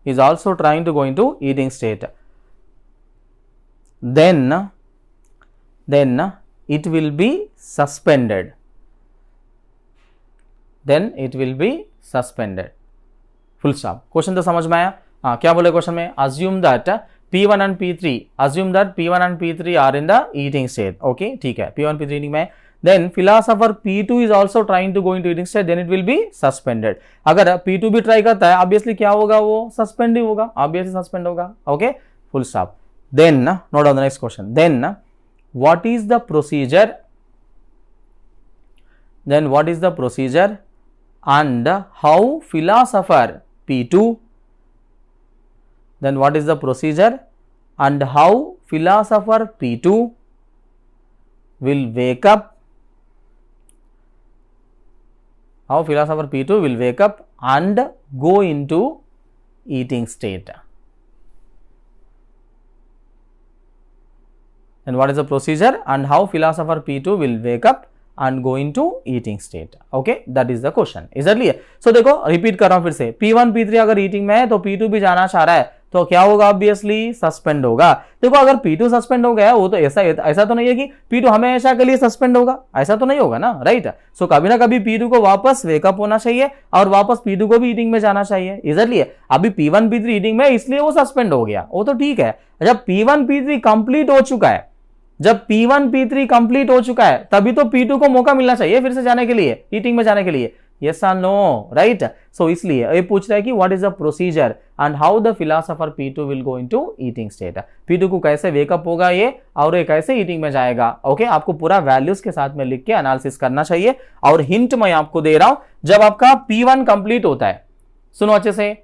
is also trying to go into eating state. Then then it will be suspended. Then it will be suspended. Full stop. Question तो समझ में आया? हाँ, क्या बोले question में? Assume that P1 and P3. Assume that P1 and P3 are in the eating state. Okay, ठीक है. P1 P3 eating में. Then philosopher P2 is also trying to go into eating state. Then it will be suspended. अगर P2 भी try करता है, obviously क्या होगा? वो सस्पेंड ही होगा. Obviously सस्पेंड होगा. Okay, full stop. Then note down the next question. Then what is the procedure? Then what is the procedure and how philosopher P2? Then what is the procedure and how philosopher P2 will wake up? How philosopher P2 will wake up and go into eating state? And what is the procedure and how philosopher P2 will wake up and go into eating state? Okay, that is the question. Is that clear? So देखो repeat कर रहा हूं फिर से, P1 P3 अगर eating में है तो P2 भी जाना चाह रहा है तो क्या होगा? ऑब्वियसली सस्पेंड होगा. देखो अगर P2 सस्पेंड हो गया वो तो ऐसा तो नहीं है कि P2 हमेशा के लिए सस्पेंड होगा, ऐसा तो नहीं होगा ना, राइट? सो कभी ना कभी P2 को वापस वेकअप होना चाहिए और वापस P2 को भी ईटिंग में जाना चाहिए. इसलिए अभी P1 P3 ईटिंग में इसलिए वो सस्पेंड हो गया, वो तो ठीक है. जब P1 P3 कंप्लीट हो चुका है, जब P1 P3 कंप्लीट हो चुका है तभी तो P2 को मौका मिलना चाहिए फिर से जाने के लिए, ईटिंग में जाने के लिए. यस और नो, राइट? सो इसलिए ये पूछ रहा है कि what is the procedure and how the philosopher P2 will go into eating state. P2 को कैसे वेकअप होगा ये और ये कैसे ईटिंग में जाएगा. ओके, आपको पूरा वैल्यूज के साथ में लिख के एनालिसिस करना चाहिए. और हिंट मैं आपको दे रहा हूं, जब आपका P1 कंप्लीट होता है, सुनो अच्छे से,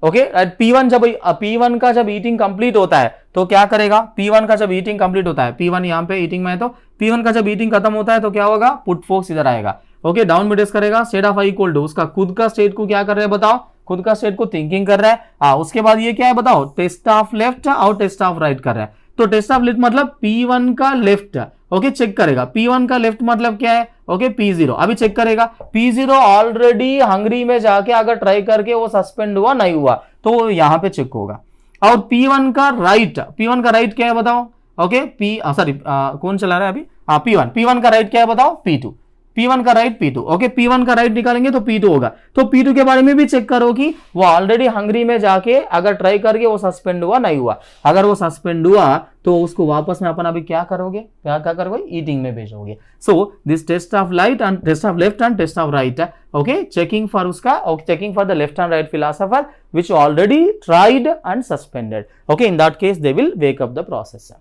ओके, P1 का जब ईटिंग कंप्लीट होता है तो क्या करेगा? P1 का जब ईटिंग कंप्लीट होता है, P1 यहाँ पे ईटिंग में है, तो P1 का जब ईटिंग खत्म होता है तो क्या होगा? पुट फोक्स इधर आएगा. ओके, डाउन में डिस्क करेगा, state of I equal to उसका खुद का स्टेट को क्या कर रहे हैं बताओ? खुद का स्टेट को थिंकिंग कर रहा है. उसके बाद ये क्या है बताओ? टेस्ट ऑफ लेफ्ट और टेस्ट ऑफ राइट कर रहा है. तो टेस्ट ऑफ लेफ्ट मतलब P1 का लेफ्ट. ओके, चेक करेगा. P1 का लेफ्ट मतलब क्या है? Okay, P0. अभी चेक करेगा. P0 ऑलरेडी हंगरी में जाके अगर ट्राई करके वो सस्पेंड हुआ नहीं हुआ तो यहां पे चेक होगा. और P1 का राइट क्या है बताओ? ओके, कौन चला रहा है अभी? P1 का राइट क्या है बताओ? P2. P1 का राइट P2. ओके, P1 का राइट निकालेंगे तो P2 होगा. तो P2 के बारे में भी चेक करो कि वो ऑलरेडी हंगरी में जाके अगर ट्राई करके वो सस्पेंड हुआ नहीं हुआ. अगर वो सस्पेंड हुआ तो उसको वापस में अपन अभी क्या करोगे? ईटिंग में भेजोगे. So this test of light and test of left and test of right. Okay, checking for the left and right philosopher which already tried and suspended. Okay, in that case they will wake up the process.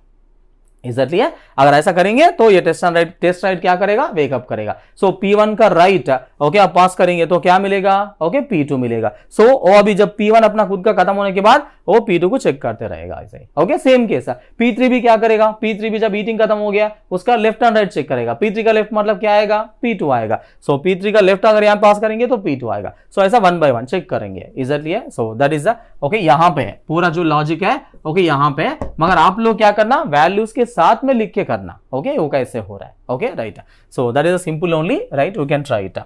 Is that clear? अगर ऐसा करेंगे तो ये test right क्या करेगा? Wake up करेगा. सो P1 का right okay आप पास करेंगे तो क्या मिलेगा? ओके, P2 मिलेगा. सो अभी जब P1 अपना खुद का खत्म होने के बाद वो P2 को चेक करते रहेगा ऐसे. ओके, सेम केस है. P3 भी क्या करेगा? P3 भी जब ईटिंग खत्म हो गया उसका लेफ्ट एंड राइट चेक करेगा. P3 का लेफ्ट मतलब क्या आएगा? P2 आएगा. सो P3 का लेफ्ट अगर यहाँ पास करेंगे तो P2 आएगा. सो ऐसा 1 by 1 चेक करेंगे. Is that clear? So that is the okay, यहाँ पे पूरा जो लॉजिक है ओके यहाँ पे, मगर आप लोग क्या करना? वैल्यूज के साथ में लिख के करना. ओके, वो कैसे हो रहा है? Okay, right. So that is a simple only, right? We can try it.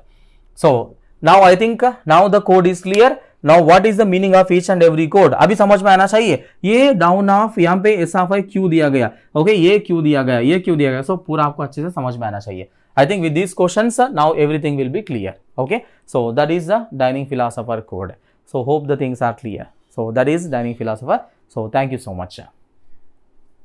So now I think now the code is clear. Now what is the meaning of each and every code? अभी समझ में आना चाहिए. ये down of यहाँ पे S of I Q दिया गया. ओके, ये क्यू दिया गया, ये क्यू दिया गया. सो पूरा आपको अच्छे से समझ में आना चाहिए. I think with these questions now everything will be clear. Okay, so that is the dining philosopher code. So hope the things are clear. So that is dining philosopher. So thank you so much.